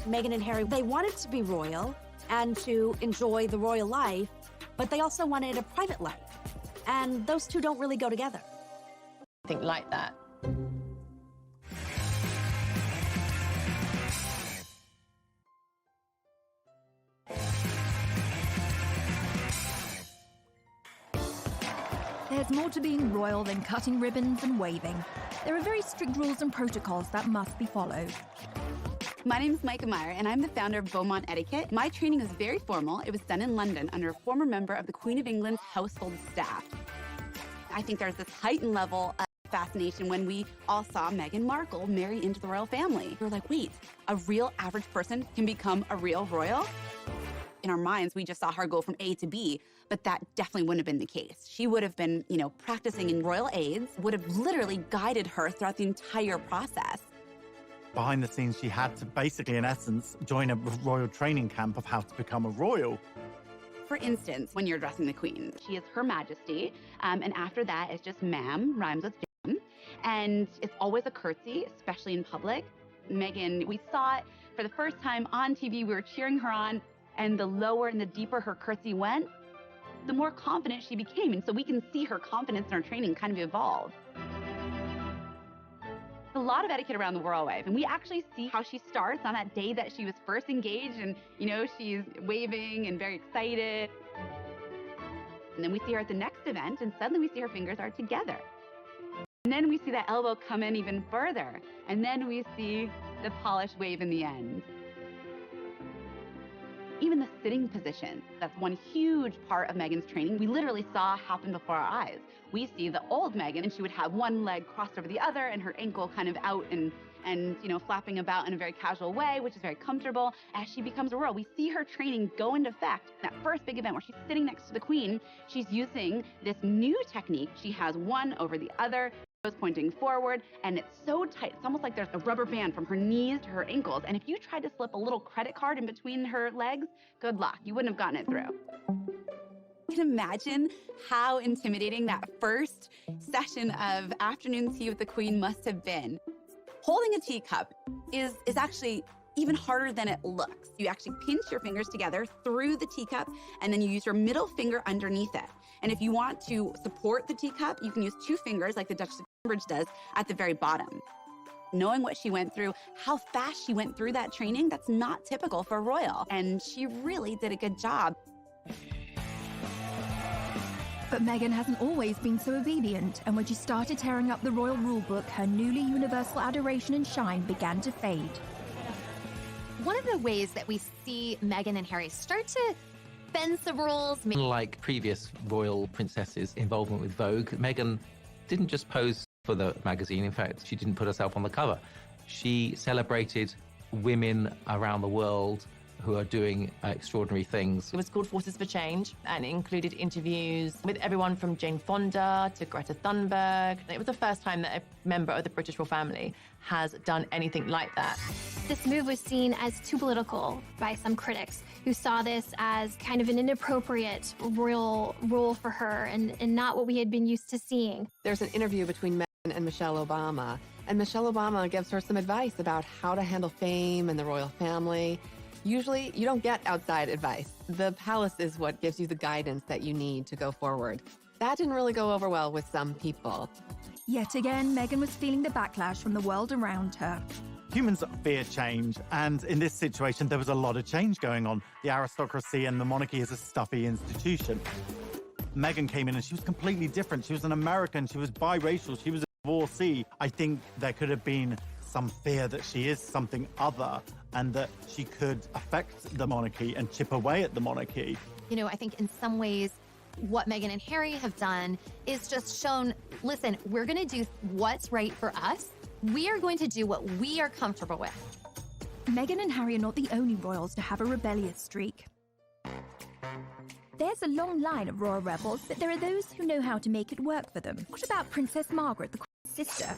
Meghan and Harry, they wanted to be royal and to enjoy the royal life, but they also wanted a private life. And those two don't really go together. I think like that. There's more to being royal than cutting ribbons and waving. There are very strict rules and protocols that must be followed. My name is Micah Meyer, and I'm the founder of Beaumont Etiquette. My training is very formal. It was done in London under a former member of the Queen of England's household staff. I think there's this heightened level of fascination when we all saw Meghan Markle marry into the royal family. We're like, wait, a real average person can become a real royal? In our minds, we just saw her go from A to B, but that definitely wouldn't have been the case. She would have been, you know, practicing in royal aids, would have literally guided her throughout the entire process. Behind the scenes, she had to basically, in essence, join a royal training camp of how to become a royal. For instance, when you're addressing the Queen, she is Her Majesty, and after that, it's just ma'am, rhymes with jam, and it's always a curtsy, especially in public. Meghan, we saw it for the first time on TV, we were cheering her on, and the lower and the deeper her curtsy went, the more confident she became. And so we can see her confidence in her training kind of evolve. A lot of etiquette around the royal wave, and we actually see how she starts on that day that she was first engaged, and you know, she's waving and very excited. And then we see her at the next event, and suddenly we see her fingers are together. And then we see that elbow come in even further, and then we see the polished wave in the end. Even the sitting position, that's one huge part of Meghan's training, we literally saw happen before our eyes. We see the old Meghan, and she would have one leg crossed over the other and her ankle kind of out and you know, flapping about in a very casual way, which is very comfortable. As she becomes a royal, we see her training go into effect. That first big event where she's sitting next to the Queen, she's using this new technique. She has one over the other, pointing forward, and it's so tight. It's almost like there's a rubber band from her knees to her ankles. And if you tried to slip a little credit card in between her legs, good luck. You wouldn't have gotten it through. You can imagine how intimidating that first session of afternoon tea with the Queen must have been. Holding a teacup is actually even harder than it looks. You actually pinch your fingers together through the teacup, and then you use your middle finger underneath it. And if you want to support the teacup, you can use two fingers like the Duchess of Cambridge does at the very bottom. Knowing what she went through, how fast she went through that training, that's not typical for a royal. And she really did a good job. But Meghan hasn't always been so obedient, and when she started tearing up the royal rulebook, her newly universal adoration and shine began to fade. One of the ways that we see Meghan and Harry start to bend some rules. Unlike previous royal princesses' involvement with Vogue, Meghan didn't just pose for the magazine. In fact, she didn't put herself on the cover. She celebrated women around the world who are doing extraordinary things. It was called Forces for Change, and it included interviews with everyone from Jane Fonda to Greta Thunberg. It was the first time that a member of the British royal family has done anything like that. This move was seen as too political by some critics, who saw this as kind of an inappropriate royal role for her and not what we had been used to seeing. There's an interview between Meghan and Michelle Obama, and Michelle Obama gives her some advice about how to handle fame and the royal family. Usually, you don't get outside advice. The palace is what gives you the guidance that you need to go forward. That didn't really go over well with some people. Yet again, Meghan was feeling the backlash from the world around her. Humans fear change, and in this situation, there was a lot of change going on. The aristocracy and the monarchy is a stuffy institution. Meghan came in and she was completely different. She was an American, she was biracial, she was a divorcee. I think there could have been some fear that she is something other and that she could affect the monarchy and chip away at the monarchy. You know, I think in some ways, what Meghan and Harry have done is just shown, listen, we're going to do what's right for us. We are going to do what we are comfortable with. Meghan and Harry are not the only royals to have a rebellious streak. There's a long line of royal rebels, but there are those who know how to make it work for them. What about Princess Margaret, the Queen's sister.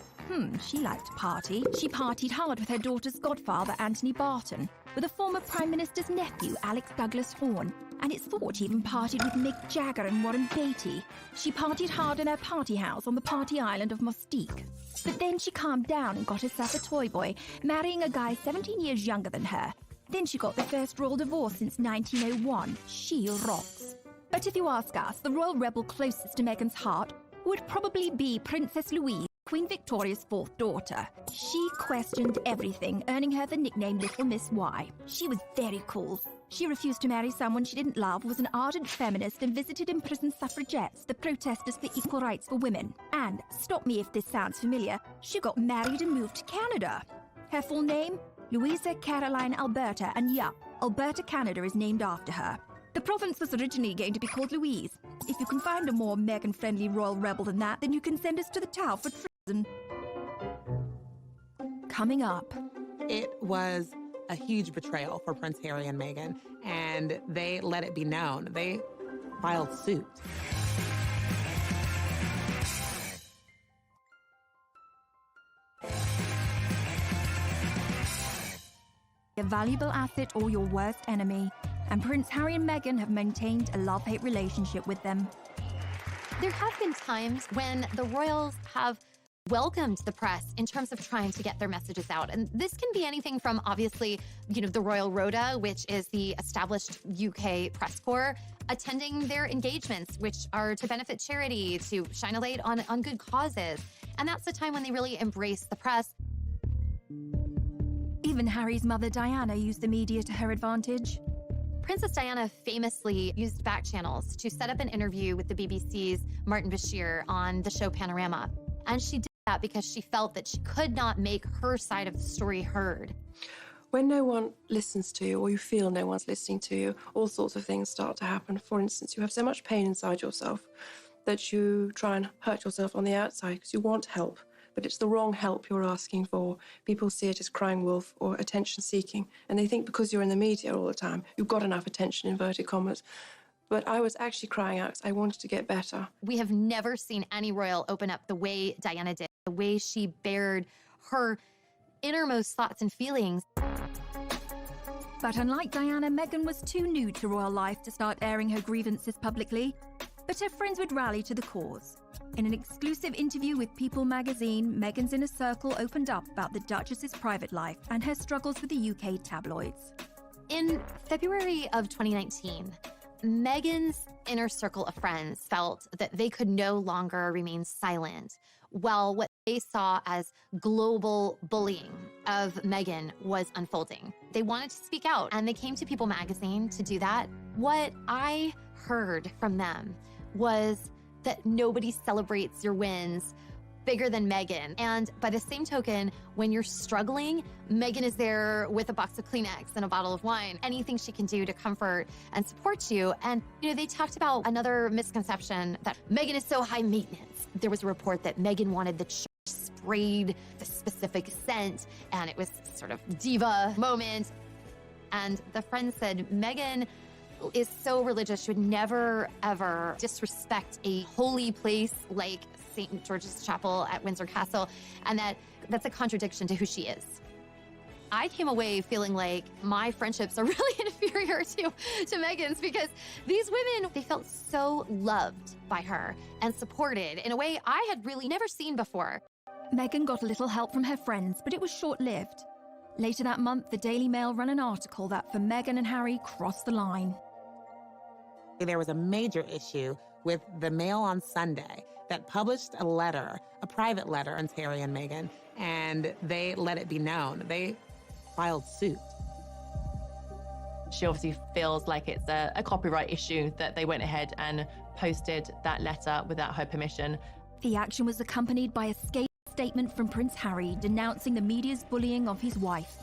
She liked to party. She partied hard with her daughter's godfather, Anthony Barton, with a former Prime Minister's nephew, Alex Douglas Horne, and it's thought she even partied with Mick Jagger and Warren Beatty. She partied hard in her party house on the party island of Mustique. But then she calmed down and got herself a toy boy, marrying a guy 17 years younger than her. Then she got the first royal divorce since 1901. She rocks. But if you ask us, the royal rebel closest to Meghan's heart would probably be Princess Louise, Queen Victoria's fourth daughter. She questioned everything, earning her the nickname Little Miss Y. She was very cool. She refused to marry someone she didn't love, was an ardent feminist, and visited imprisoned suffragettes, the protesters for equal rights for women. And, stop me if this sounds familiar, she got married and moved to Canada. Her full name? Louisa Caroline Alberta, and yeah, Alberta, Canada is named after her. The province was originally going to be called Louise. If you can find a more Meghan-friendly royal rebel than that, then you can send us to the Tower for treason. Coming up. It was a huge betrayal for Prince Harry and Meghan, and they let it be known. They filed suit. A valuable asset or your worst enemy, and Prince Harry and Meghan have maintained a love-hate relationship with them. There have been times when the royals have welcomed the press in terms of trying to get their messages out. And this can be anything from, obviously, the Royal Rota, which is the established UK press corps, attending their engagements, which are to benefit charity, to shine a light on good causes. And that's the time when they really embrace the press. Even Harry's mother, Diana, used the media to her advantage. Princess Diana famously used back channels to set up an interview with the BBC's Martin Bashir on the show Panorama. And she did that because she felt that she could not make her side of the story heard. When no one listens to you, or you feel no one's listening to you, all sorts of things start to happen. For instance, you have so much pain inside yourself that you try and hurt yourself on the outside because you want help, but it's the wrong help you're asking for. People see it as crying wolf or attention-seeking, and they think because you're in the media all the time, you've got enough attention, inverted commas. But I was actually crying out because I wanted to get better. We have never seen any royal open up the way Diana did, the way she bared her innermost thoughts and feelings. But unlike Diana, Meghan was too new to royal life to start airing her grievances publicly. But her friends would rally to the cause. In an exclusive interview with People magazine, Meghan's inner circle opened up about the Duchess's private life and her struggles with the UK tabloids. In February of 2019, Meghan's inner circle of friends felt that they could no longer remain silent while what they saw as global bullying of Meghan was unfolding. They wanted to speak out, and they came to People magazine to do that. What I heard from them was that nobody celebrates your wins bigger than Meghan. And by the same token, when you're struggling, Meghan is there with a box of Kleenex and a bottle of wine, anything she can do to comfort and support you. And, they talked about another misconception that Meghan is so high maintenance. There was a report that Meghan wanted the church sprayed the specific scent, and it was sort of diva moment. And the friend said, Meghan is so religious, she would never, ever disrespect a holy place like St. George's Chapel at Windsor Castle, and that's a contradiction to who she is. I came away feeling like my friendships are really inferior to Meghan's, because these women, they felt so loved by her and supported in a way I had really never seen before. Meghan got a little help from her friends, but it was short-lived. Later that month, the Daily Mail ran an article that for Meghan and Harry crossed the line. There was a major issue with the Mail on Sunday that published a letter, a private letter on Harry and Meghan, and they let it be known. They filed suit. She obviously feels like it's a copyright issue that they went ahead and posted that letter without her permission. The action was accompanied by a scathing statement from Prince Harry denouncing the media's bullying of his wife.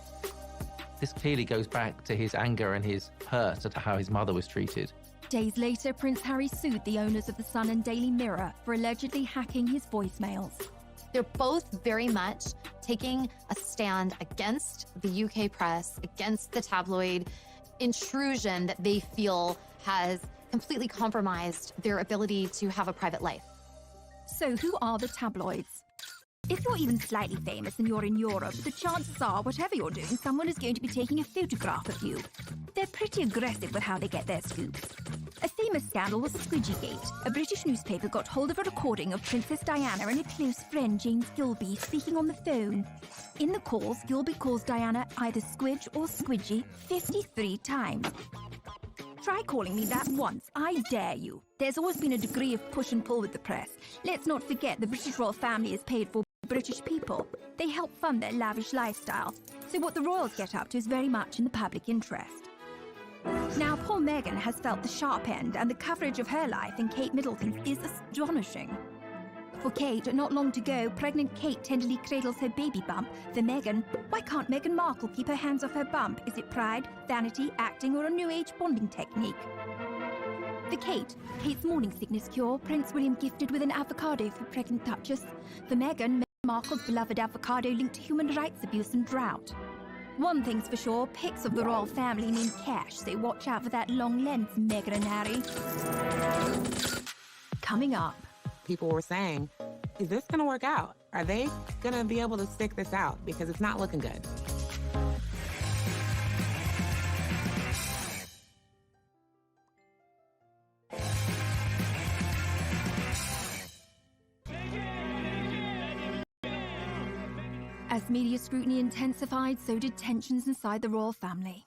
This clearly goes back to his anger and his hurt at how his mother was treated. Days later, Prince Harry sued the owners of The Sun and Daily Mirror for allegedly hacking his voicemails. They're both very much taking a stand against the UK press, against the tabloid intrusion that they feel has completely compromised their ability to have a private life. So who are the tabloids? If you're even slightly famous and you're in Europe, the chances are, whatever you're doing, someone is going to be taking a photograph of you. They're pretty aggressive with how they get their scoops. A famous scandal was Squidgygate. A British newspaper got hold of a recording of Princess Diana and a close friend, James Gilby, speaking on the phone. In the calls, Gilby calls Diana either Squidge or Squidgy 53 times. Try calling me that once, I dare you. There's always been a degree of push and pull with the press. Let's not forget the British royal family is paid for by British people. They help fund their lavish lifestyle. So what the royals get up to is very much in the public interest. Now, poor Meghan has felt the sharp end, and the coverage of her life in Kate Middleton's is astonishing. For Kate, not long to go, pregnant Kate tenderly cradles her baby bump. For Meghan, why can't Meghan Markle keep her hands off her bump? Is it pride, vanity, acting, or a new age bonding technique? For Kate, Kate's morning sickness cure, Prince William gifted with an avocado for pregnant Duchess. For Meghan Markle's beloved avocado linked to human rights abuse and drought. One thing's for sure, pics of the royal family mean cash, so watch out for that long lens, Meghan and Harry. Coming up. People were saying, is this going to work out? Are they going to be able to stick this out? Because it's not looking good. As media scrutiny intensified, so did tensions inside the royal family.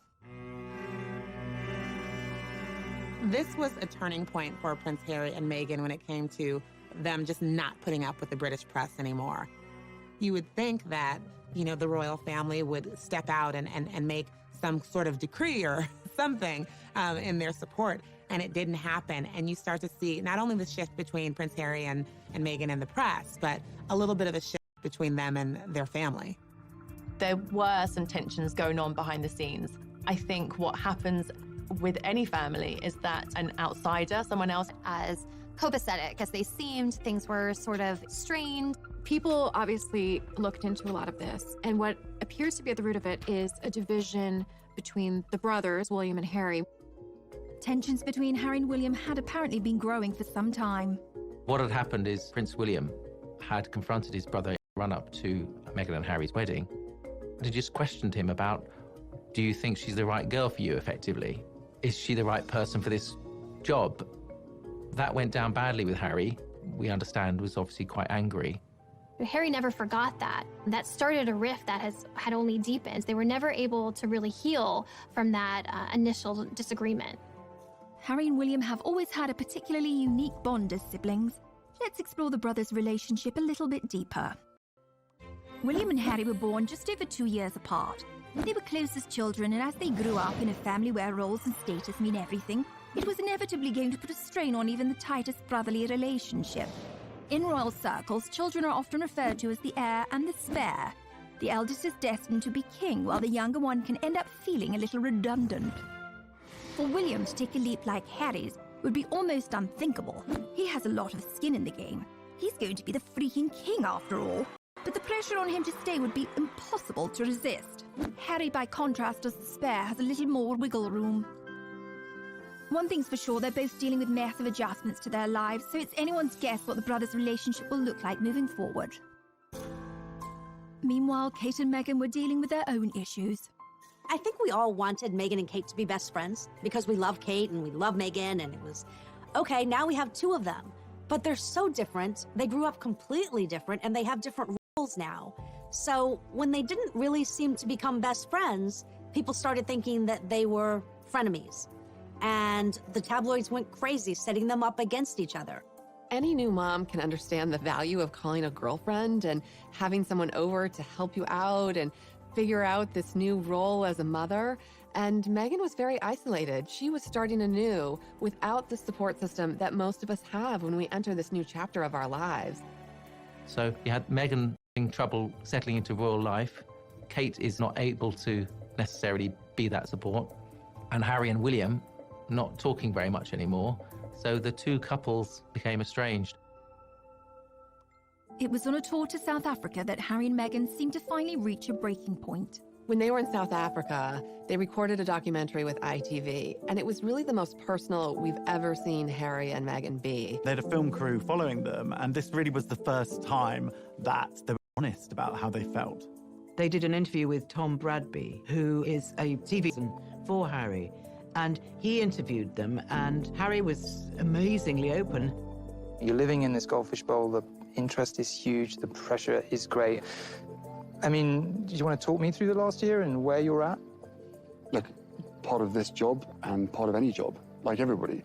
This was a turning point for Prince Harry and Meghan when it came to them just not putting up with the British press anymore. You would think that, you know, the royal family would step out and make some sort of decree or something in their support, and it didn't happen. And you start to see not only the shift between Prince Harry and Meghan and the press, but a little bit of a shift between them and their family. There were some tensions going on behind the scenes. I think what happens with any family is that an outsider, someone else, as copacetic as they seemed, things were sort of strained. People obviously looked into a lot of this, and what appears to be at the root of it is a division between the brothers, William and Harry. Tensions between Harry and William had apparently been growing for some time. What had happened is Prince William had confronted his brother in the run-up to Meghan and Harry's wedding, and he just questioned him about, do you think she's the right girl for you, effectively? Is she the right person for this job? That went down badly with Harry. We understand was obviously quite angry. Harry never forgot that. That started a rift that had only deepened. They were never able to really heal from that initial disagreement. Harry and William have always had a particularly unique bond as siblings. Let's explore the brothers' relationship a little bit deeper. William and Harry were born just over 2 years apart. They were close as children, and as they grew up in a family where roles and status mean everything, it was inevitably going to put a strain on even the tightest brotherly relationship. In royal circles, children are often referred to as the heir and the spare. The eldest is destined to be king, while the younger one can end up feeling a little redundant. For William to take a leap like Harry's would be almost unthinkable. He has a lot of skin in the game. He's going to be the freaking king after all. But the pressure on him to stay would be impossible to resist. Harry, by contrast, as the spare, has a little more wiggle room. One thing's for sure, they're both dealing with massive adjustments to their lives, so it's anyone's guess what the brothers' relationship will look like moving forward. Meanwhile, Kate and Meghan were dealing with their own issues. I think we all wanted Meghan and Kate to be best friends because we love Kate and we love Meghan, and it was, okay, now we have two of them. But they're so different. They grew up completely different, and they have different roles now. So when they didn't really seem to become best friends, people started thinking that they were frenemies. And the tabloids went crazy, setting them up against each other. Any new mom can understand the value of calling a girlfriend and having someone over to help you out and figure out this new role as a mother. And Meghan was very isolated. She was starting anew without the support system that most of us have when we enter this new chapter of our lives. So you had Meghan having trouble settling into royal life. Kate is not able to necessarily be that support. And Harry and William not talking very much anymore. So the two couples became estranged. It was on a tour to South Africa that Harry and Meghan seemed to finally reach a breaking point. When they were in South Africa, they recorded a documentary with ITV, and it was really the most personal we've ever seen Harry and Meghan be. They had a film crew following them, and this really was the first time that there honest about how they felt. They did an interview with Tom Bradby, who is a TV for Harry, and he interviewed them, and Harry was amazingly open. You're living in this goldfish bowl, the interest is huge, the pressure is great. I mean, do you want to talk me through the last year and where you're at? Look, part of this job and part of any job, like everybody,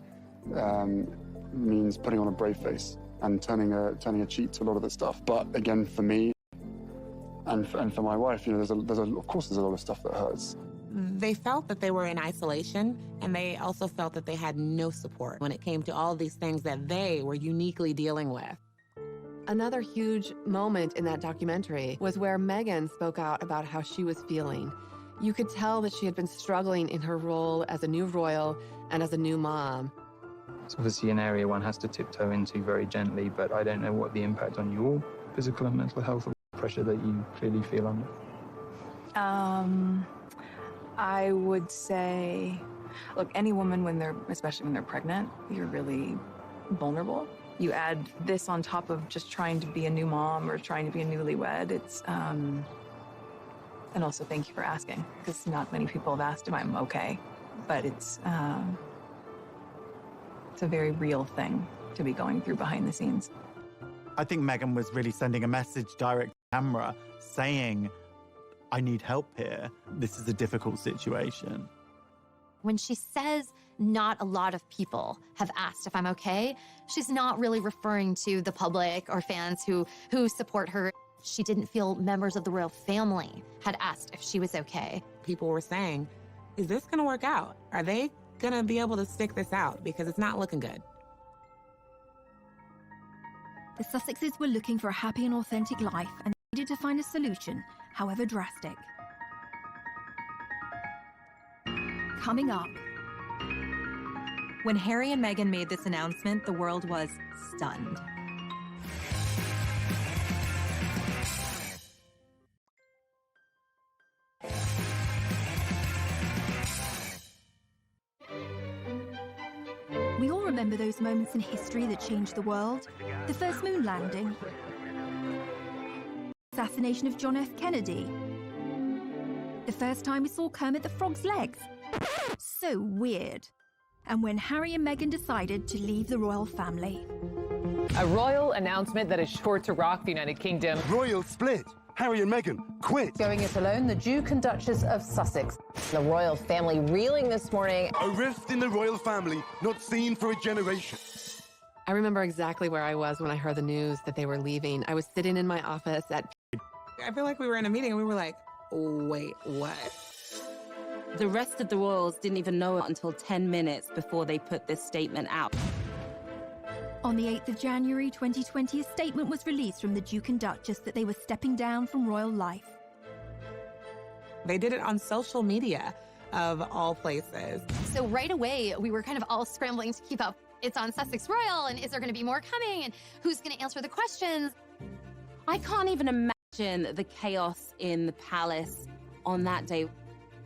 means putting on a brave face and turning a cheek to a lot of the stuff. But again, for me and for my wife, you know, of course there's a lot of stuff that hurts. They felt that they were in isolation, and they also felt that they had no support when it came to all these things that they were uniquely dealing with. Another huge moment in that documentary was where Meghan spoke out about how she was feeling. You could tell that she had been struggling in her role as a new royal and as a new mom. It's obviously an area one has to tiptoe into very gently, but I don't know what the impact on your physical and mental health or pressure that you clearly feel under. I would say, look, any woman, especially when they're pregnant, you're really vulnerable. You add this on top of just trying to be a new mom or trying to be a newlywed. It's, and also thank you for asking, because not many people have asked if I'm okay, but it's a very real thing to be going through behind the scenes. I think Meghan was really sending a message direct to camera saying, I need help here. This is a difficult situation. When she says not a lot of people have asked if I'm okay, she's not really referring to the public or fans who support her. She didn't feel members of the royal family had asked if she was okay. People were saying, is this going to work out? Are they going to be able to stick this out? Because it's not looking good. The Sussexes were looking for a happy and authentic life and needed to find a solution, however drastic. Coming up. When Harry and Meghan made this announcement, the world was stunned. We all remember those moments in history that changed the world. The first moon landing. Assassination of John F. Kennedy. The first time we saw Kermit the Frog's legs. So weird. And when Harry and Meghan decided to leave the royal family. A royal announcement that is sure to rock the United Kingdom. Royal split. Harry and Meghan quit. Going it alone, the Duke and Duchess of Sussex. The royal family reeling this morning. A rift in the royal family not seen for a generation. I remember exactly where I was when I heard the news that they were leaving. I was sitting in my office at... I feel like we were in a meeting and we were like, wait, what? The rest of the royals didn't even know it until 10 minutes before they put this statement out. On the 8th of January 2020, a statement was released from the Duke and Duchess that they were stepping down from royal life. They did it on social media, of all places. So right away, we were kind of all scrambling to keep up. It's on Sussex Royal, and is there going to be more coming? And who's going to answer the questions? I can't even imagine the chaos in the palace on that day.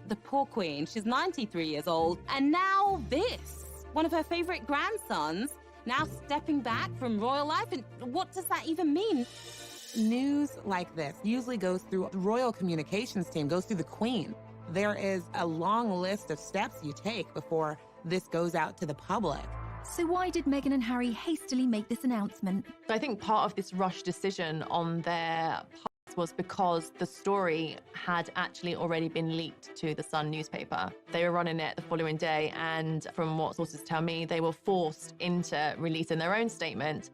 The poor queen, she's 93 years old, and now this. One of her favorite grandsons now stepping back from royal life, and what does that even mean? News like this usually goes through the royal communications team, goes through the queen. There is a long list of steps you take before this goes out to the public. So why did Meghan and Harry hastily make this announcement? I think part of this rush decision on their part was because the story had actually already been leaked to the Sun newspaper. They were running it the following day, and from what sources tell me, they were forced into releasing their own statement.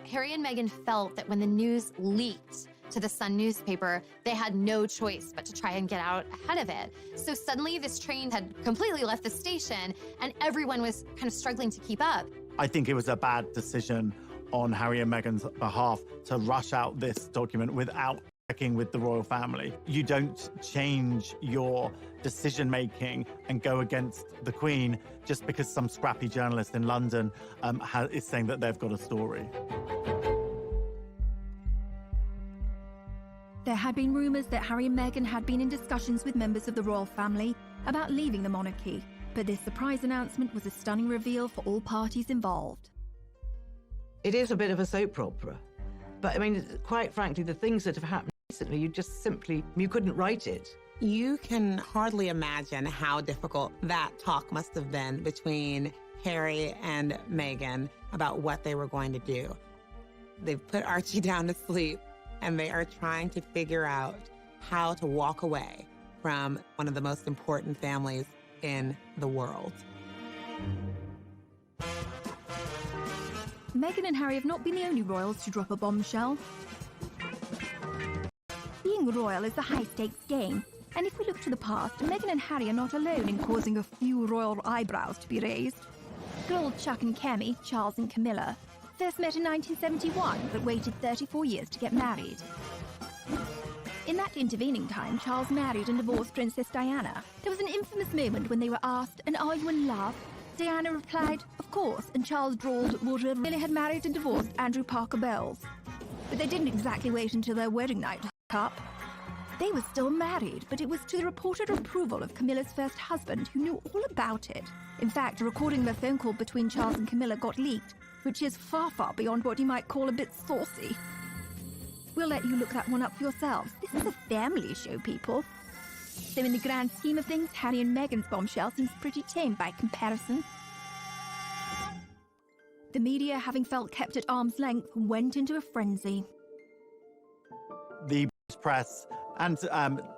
Harry and Meghan felt that when the news leaked to the Sun newspaper, they had no choice but to try and get out ahead of it. So suddenly this train had completely left the station and everyone was kind of struggling to keep up. I think it was a bad decision on Harry and Meghan's behalf to rush out this document without checking with the royal family. You don't change your decision-making and go against the Queen just because some scrappy journalist in London is saying that they've got a story. There had been rumours that Harry and Meghan had been in discussions with members of the royal family about leaving the monarchy, but this surprise announcement was a stunning reveal for all parties involved. It is a bit of a soap opera, but I mean, quite frankly, the things that have happened recently, you couldn't write it. You can hardly imagine how difficult that talk must have been between Harry and Meghan about what they were going to do. They've put Archie down to sleep, and they are trying to figure out how to walk away from one of the most important families in the world. Meghan and Harry have not been the only royals to drop a bombshell. Being royal is a high-stakes game, and if we look to the past, Meghan and Harry are not alone in causing a few royal eyebrows to be raised. Good old Chuck and Kemi, Charles and Camilla, first met in 1971, but waited 34 years to get married. In that intervening time, Charles married and divorced Princess Diana. There was an infamous moment when they were asked, "And are you in love?" Diana replied, "Of course," and Charles drawled, "Would really had married and divorced Andrew Parker Bowles." But they didn't exactly wait until their wedding night to hook up. They were still married, but it was to the reported approval of Camilla's first husband, who knew all about it. In fact, a recording of a phone call between Charles and Camilla got leaked, which is far, far beyond what you might call a bit saucy. We'll let you look that one up for yourselves. This is a family show, people. So in the grand scheme of things, Harry and Meghan's bombshell seems pretty tame by comparison. The media, having felt kept at arm's length, went into a frenzy. The press and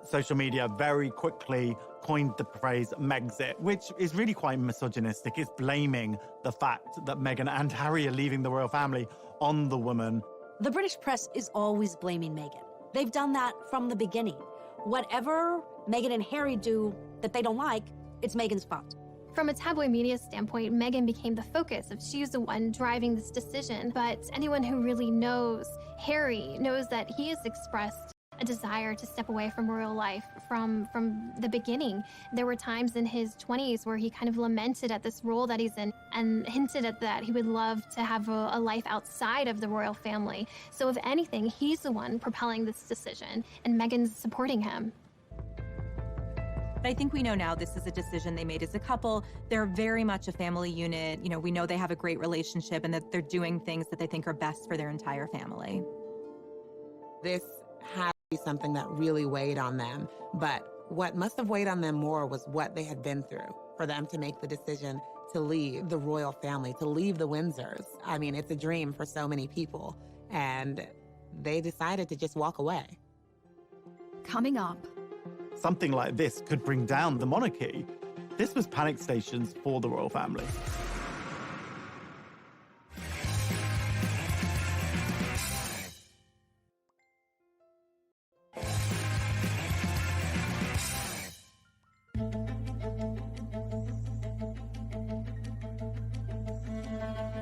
social media very quickly coined the phrase Megxit, which is really quite misogynistic. It's blaming the fact that Meghan and Harry are leaving the royal family on the woman. The British press is always blaming Meghan. They've done that from the beginning. Whatever Meghan and Harry do that they don't like, it's Meghan's fault. From a tabloid media standpoint, Meghan became the focus of she's the one driving this decision. But anyone who really knows Harry knows that he has expressed a desire to step away from royal life from the beginning. There were times in his 20s where he kind of lamented at this role that he's in and hinted at that he would love to have a life outside of the royal family. So if anything, he's the one propelling this decision, and Meghan's supporting him. But I think we know now this is a decision they made as a couple. They're very much a family unit. You know, we know they have a great relationship and that they're doing things that they think are best for their entire family. This had to be something that really weighed on them. But what must have weighed on them more was what they had been through for them to make the decision to leave the royal family, to leave the Windsors. I mean, it's a dream for so many people. And they decided to just walk away. Coming up. Something like this could bring down the monarchy. This was panic stations for the royal family.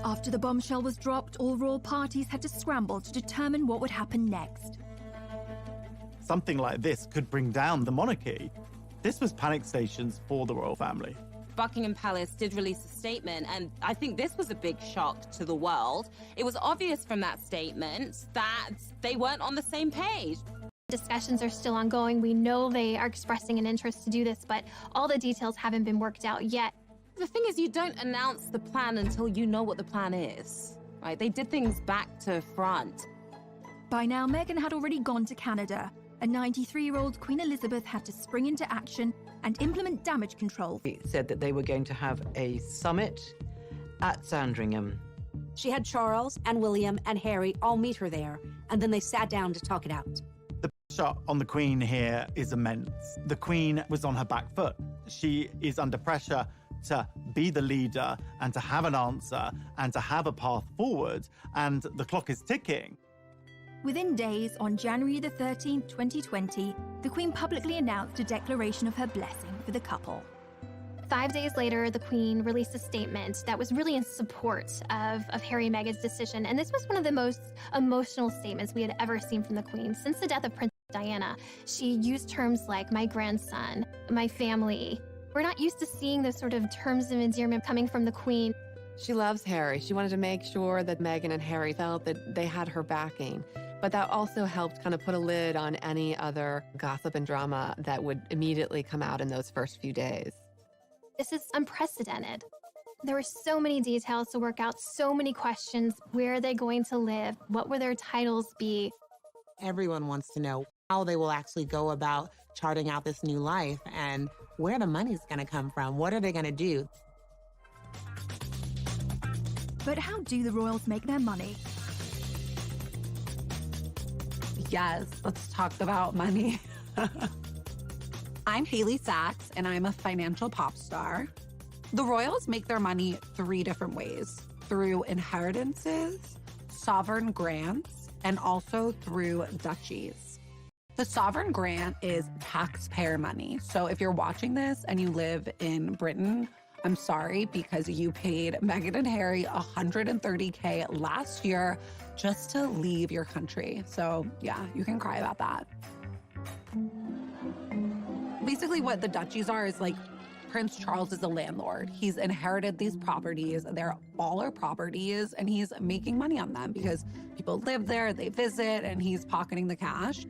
After the bombshell was dropped, all royal parties had to scramble to determine what would happen next. Something like this could bring down the monarchy. This was panic stations for the royal family. Buckingham Palace did release a statement, and I think this was a big shock to the world. It was obvious from that statement that they weren't on the same page. Discussions are still ongoing. We know they are expressing an interest to do this, but all the details haven't been worked out yet. The thing is, you don't announce the plan until you know what the plan is, right? They did things back to front. By now, Meghan had already gone to Canada. A 93-year-old Queen Elizabeth had to spring into action and implement damage control. He said that they were going to have a summit at Sandringham. She had Charles and William and Harry all meet her there, and then they sat down to talk it out. The pressure on the Queen here is immense. The Queen was on her back foot. She is under pressure to be the leader and to have an answer and to have a path forward, and the clock is ticking. Within days, on January the 13th, 2020, the Queen publicly announced a declaration of her blessing for the couple. 5 days later, the Queen released a statement that was really in support of Harry and Meghan's decision. And this was one of the most emotional statements we had ever seen from the Queen. Since the death of Princess Diana, she used terms like my grandson, my family. We're not used to seeing those sort of terms of endearment coming from the Queen. She loves Harry. She wanted to make sure that Meghan and Harry felt that they had her backing. But that also helped kind of put a lid on any other gossip and drama that would immediately come out in those first few days. This is unprecedented. There were so many details to work out, so many questions. Where are they going to live? What will their titles be? Everyone wants to know how they will actually go about charting out this new life and where the money's going to come from. What are they going to do? But how do the royals make their money? Yes, let's talk about money. I'm Haley Sachs, and I'm a financial pop star. The royals make their money 3 different ways: through inheritances, sovereign grants, and also through duchies. The sovereign grant is taxpayer money. So if you're watching this and you live in Britain, I'm sorry, because you paid Meghan and Harry $130K last year just to leave your country. So yeah, you can cry about that. Basically what the duchies are is like Prince Charles is a landlord. He's inherited these properties. They're all our properties, and he's making money on them because people live there, they visit, and he's pocketing the cash.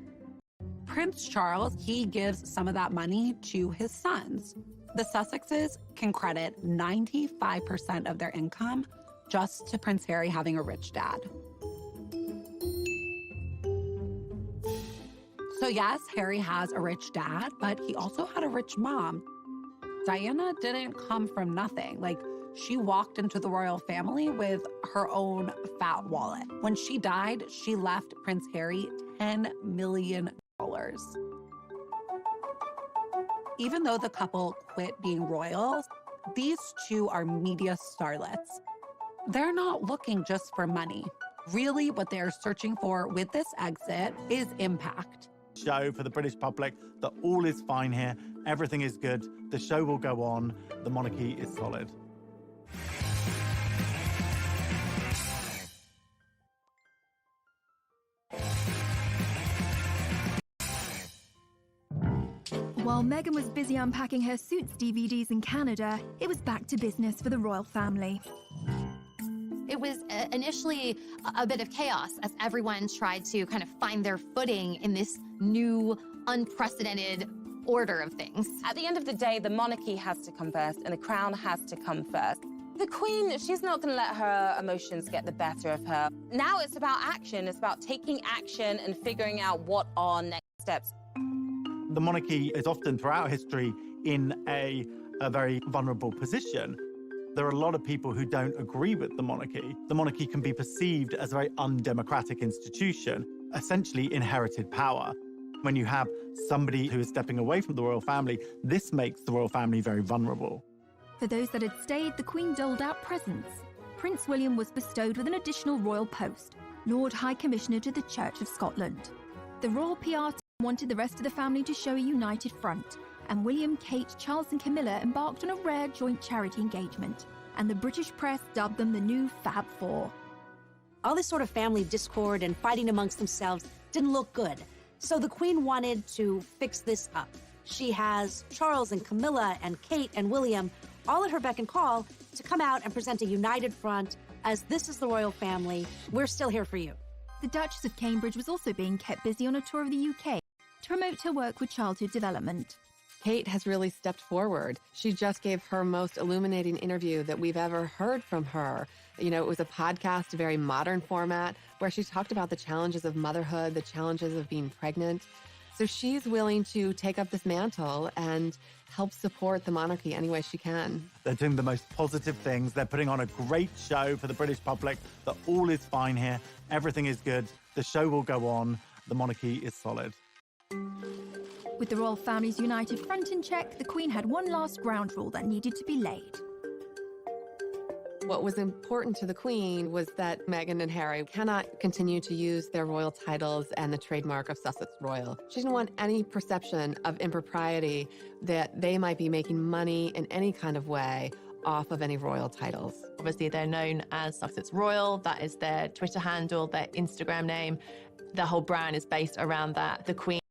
Prince Charles, he gives some of that money to his sons. The Sussexes can credit 95% of their income just to Prince Harry having a rich dad. So yes, Harry has a rich dad, but he also had a rich mom. Diana didn't come from nothing. Like, she walked into the royal family with her own fat wallet. When she died, she left Prince Harry $10 million. Even though the couple quit being royals, these two are media starlets. They're not looking just for money. Really, what they're searching for with this exit is impact. Show for the British public that all is fine here, everything is good, the show will go on, the monarchy is solid. While Meghan was busy unpacking her Suits DVDs in Canada, it was back to business for the royal family. It was initially a bit of chaos as everyone tried to kind of find their footing in this new, unprecedented order of things. At the end of the day, the monarchy has to come first and the crown has to come first. The Queen, she's not going to let her emotions get the better of her. Now it's about action. It's about taking action and figuring out what are next steps. The monarchy is often, throughout history, in a very vulnerable position. There are a lot of people who don't agree with the monarchy. The monarchy can be perceived as a very undemocratic institution, essentially inherited power. When you have somebody who is stepping away from the royal family, this makes the royal family very vulnerable. For those that had stayed, the Queen doled out presents. Prince William was bestowed with an additional royal post, Lord High Commissioner to the Church of Scotland. The royal PR team wanted the rest of the family to show a united front, and William, Kate, Charles and Camilla embarked on a rare joint charity engagement, and the British press dubbed them the new Fab Four. All this sort of family discord and fighting amongst themselves didn't look good, so the Queen wanted to fix this up. She has Charles and Camilla and Kate and William all at her beck and call to come out and present a united front as this is the royal family. We're still here for you. The Duchess of Cambridge was also being kept busy on a tour of the UK to promote her work with childhood development. Kate has really stepped forward. She just gave her most illuminating interview that we've ever heard from her. You know, it was a podcast, a very modern format, where she talked about the challenges of motherhood, the challenges of being pregnant. So she's willing to take up this mantle and help support the monarchy any way she can. They're doing the most positive things. They're putting on a great show for the British public, that all is fine here, everything is good, the show will go on, the monarchy is solid. With the royal family's united front in check, the Queen had one last ground rule that needed to be laid. What was important to the Queen was that Meghan and Harry cannot continue to use their royal titles and the trademark of Sussex Royal. She didn't want any perception of impropriety that they might be making money in any kind of way off of any royal titles. Obviously, they're known as Sussex Royal. That is their Twitter handle, their Instagram name. The whole brand is based around that. The Queen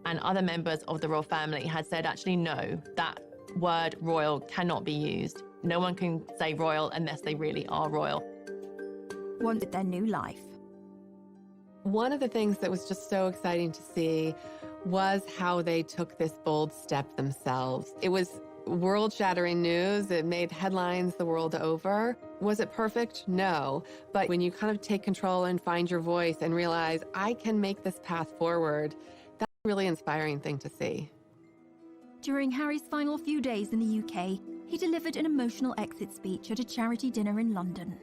and other members of the royal family had said, actually, no, that word royal cannot be used. No one can say royal unless they really are royal. Wanted their new life. One of the things that was just so exciting to see was how they took this bold step themselves. It was world-shattering news. It made headlines the world over. Was it perfect? No. But when you kind of take control and find your voice and realize, I can make this path forward, really inspiring thing to see. During Harry's final few days in the UK, he delivered an emotional exit speech at a charity dinner in London.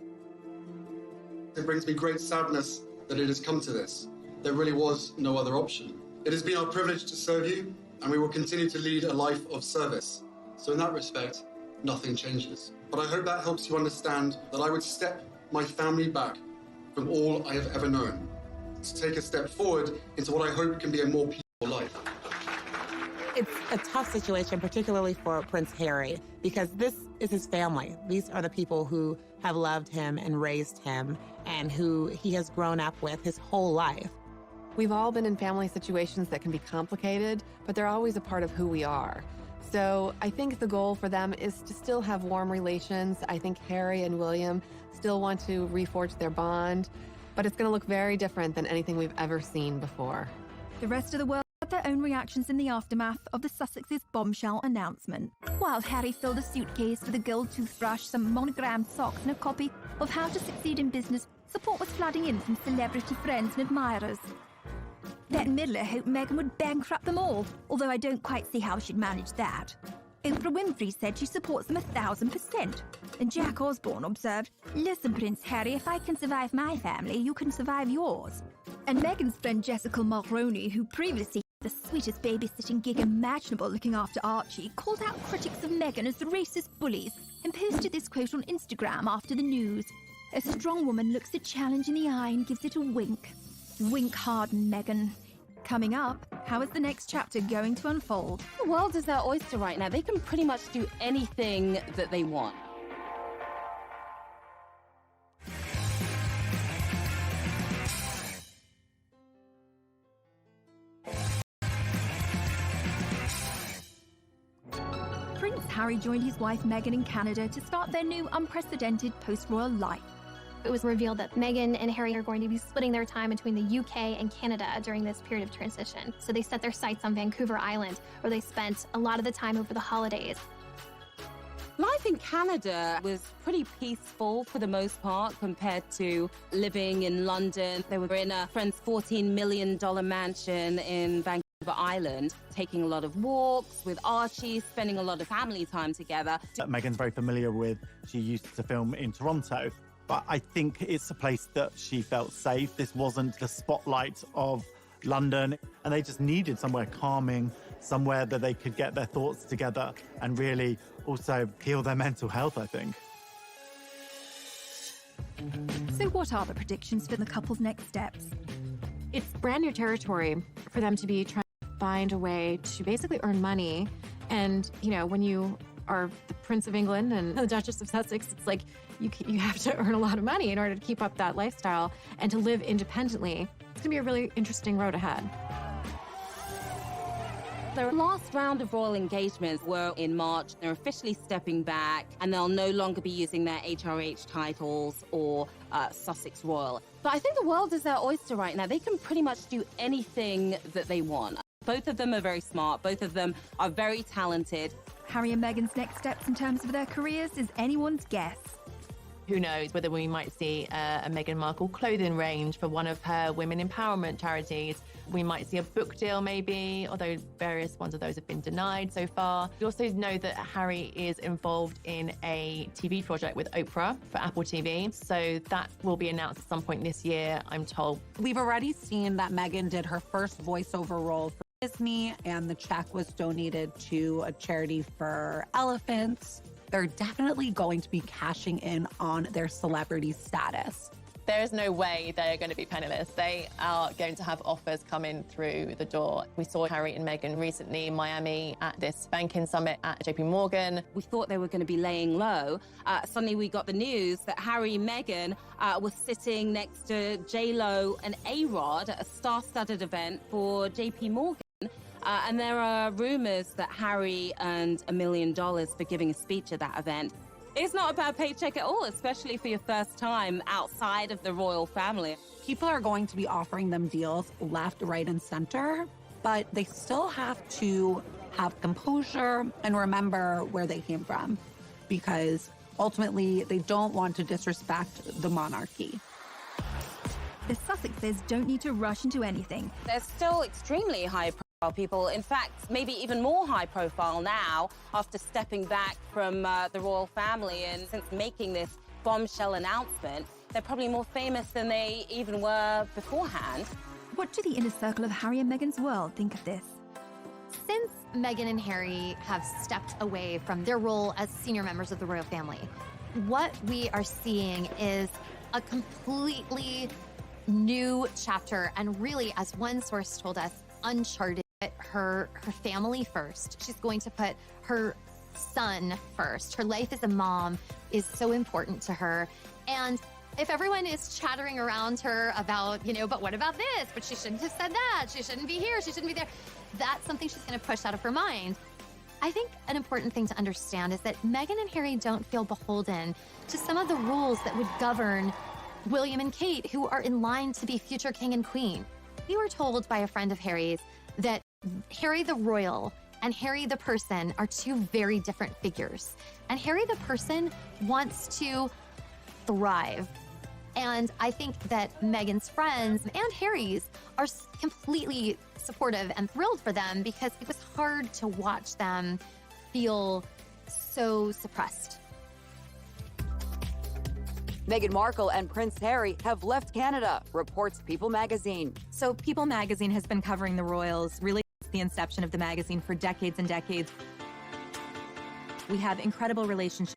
It brings me great sadness that it has come to this. There really was no other option. It has been our privilege to serve you, and we will continue to lead a life of service. So in that respect, nothing changes. But I hope that helps you understand that I would step my family back from all I have ever known, to take a step forward into what I hope can be a more peaceful life. It's a tough situation, particularly for Prince Harry, because this is his family. These are the people who have loved him and raised him and who he has grown up with his whole life. We've all been in family situations that can be complicated, but they're always a part of who we are. So I think the goal for them is to still have warm relations. I think Harry and William still want to reforge their bond, but it's going to look very different than anything we've ever seen before. The rest of the world had their own reactions in the aftermath of the Sussex's bombshell announcement. While Harry filled a suitcase with a gold toothbrush, some monogrammed socks, and a copy of How to Succeed in Business, support was flooding in from celebrity friends and admirers. Bette Midler hoped Meghan would bankrupt them all, although I don't quite see how she'd manage that. Oprah Winfrey said she supports them 1,000%. And Jack Osborne observed, "Listen, Prince Harry, if I can survive my family, you can survive yours." And Meghan's friend Jessica Mulroney, who previously had the sweetest babysitting gig imaginable looking after Archie, called out critics of Meghan as racist bullies and posted this quote on Instagram after the news. "A strong woman looks a challenge in the eye and gives it a wink. Wink hard, Meghan." Coming up, how is the next chapter going to unfold? The world is their oyster right now. They can pretty much do anything that they want. Prince Harry joined his wife Meghan in Canada to start their new unprecedented post-royal life. It was revealed that Meghan and Harry are going to be splitting their time between the UK and Canada during this period of transition. So they set their sights on Vancouver Island, where they spent a lot of the time over the holidays. Life in Canada was pretty peaceful for the most part compared to living in London. They were in a friend's $14 million mansion in Vancouver Island, taking a lot of walks with Archie, spending a lot of family time together. Meghan's very familiar with. She used to film in Toronto. But I think it's a place that she felt safe. This wasn't the spotlight of London, and they just needed somewhere calming, somewhere that they could get their thoughts together and really also heal their mental health, I think. So what are the predictions for the couple's next steps? It's brand new territory for them to be trying to find a way to basically earn money. And, you know, when you are the Prince of England and the Duchess of Sussex, it's like you have to earn a lot of money in order to keep up that lifestyle and to live independently. It's gonna be a really interesting road ahead. Their last round of royal engagements were in March. They're officially stepping back, and they'll no longer be using their HRH titles or Sussex Royal. But I think the world is their oyster right now. They can pretty much do anything that they want. Both of them are very smart. Both of them are very talented. Harry and Meghan's next steps in terms of their careers is anyone's guess. Who knows whether we might see a Meghan Markle clothing range for one of her women empowerment charities. We might see a book deal maybe, although various ones of those have been denied so far. We also know that Harry is involved in a TV project with Oprah for Apple TV. So that will be announced at some point this year, I'm told. We've already seen that Meghan did her first voiceover role for Disney, and the check was donated to a charity for elephants. They're definitely going to be cashing in on their celebrity status. There is no way they are going to be penniless. They are going to have offers coming through the door. We saw Harry and Meghan recently in Miami at this banking summit at JP Morgan. We thought they were going to be laying low. Suddenly we got the news that Harry and Meghan was sitting next to J-Lo and A-Rod at a star-studded event for JP Morgan. And there are rumors that Harry earned $1 million for giving a speech at that event. It's not a bad paycheck at all, especially for your first time outside of the royal family. People are going to be offering them deals left, right, and center, but they still have to have composure and remember where they came from, because ultimately they don't want to disrespect the monarchy. The Sussexes don't need to rush into anything. There's still extremely high people. In fact, maybe even more high profile now after stepping back from the royal family, and since making this bombshell announcement, they're probably more famous than they even were beforehand. What do the inner circle of Harry and Meghan's world think of this? Since Meghan and Harry have stepped away from their role as senior members of the royal family, what we are seeing is a completely new chapter, and really, as one source told us, uncharted. Her family first. She's going to put her son first. Her life as a mom is so important to her. And if everyone is chattering around her about, but what about this? But she shouldn't have said that. She shouldn't be here. She shouldn't be there. That's something she's going to push out of her mind. I think an important thing to understand is that Meghan and Harry don't feel beholden to some of the rules that would govern William and Kate, who are in line to be future king and queen. We were told by a friend of Harry's that Harry the royal and Harry the person are two very different figures. And Harry the person wants to thrive. And I think that Meghan's friends and Harry's are completely supportive and thrilled for them, because it was hard to watch them feel so suppressed. Meghan Markle and Prince Harry have left Canada, reports People magazine. So People magazine has been covering the royals really since the inception of the magazine for decades and decades. We have incredible relationships.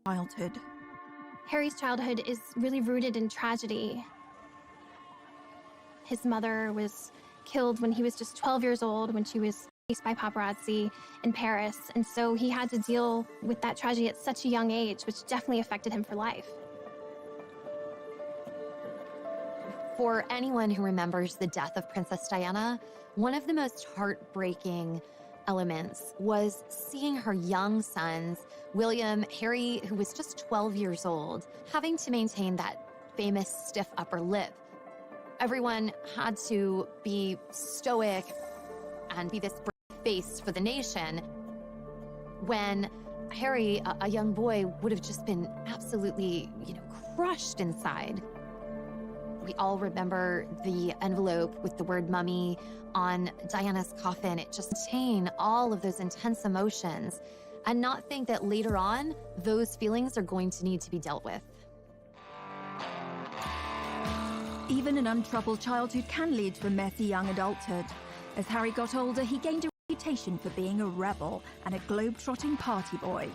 Childhood. Harry's childhood is really rooted in tragedy. His mother was killed when he was just 12 years old, when she was chased by paparazzi in Paris. And so he had to deal with that tragedy at such a young age, which definitely affected him for life. For anyone who remembers the death of Princess Diana, one of the most heartbreaking elements was seeing her young sons, William, Harry, who was just 12 years old, having to maintain that famous stiff upper lip. Everyone had to be stoic and be this brave face for the nation, when Harry, a young boy, would have just been absolutely, crushed inside. We all remember the envelope with the word mummy on Diana's coffin. It just contained all of those intense emotions, and not think that later on, those feelings are going to need to be dealt with. Even an untroubled childhood can lead to a messy young adulthood. As Harry got older, he gained a reputation for being a rebel and a globe-trotting party boy.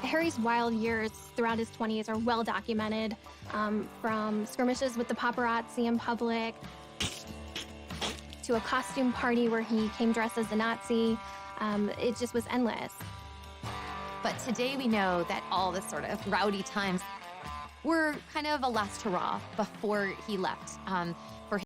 Harry's wild years throughout his 20s are well documented, from skirmishes with the paparazzi in public, to a costume party where he came dressed as a Nazi. It just was endless. But today we know that all the sort of rowdy times were kind of a last hurrah before he left.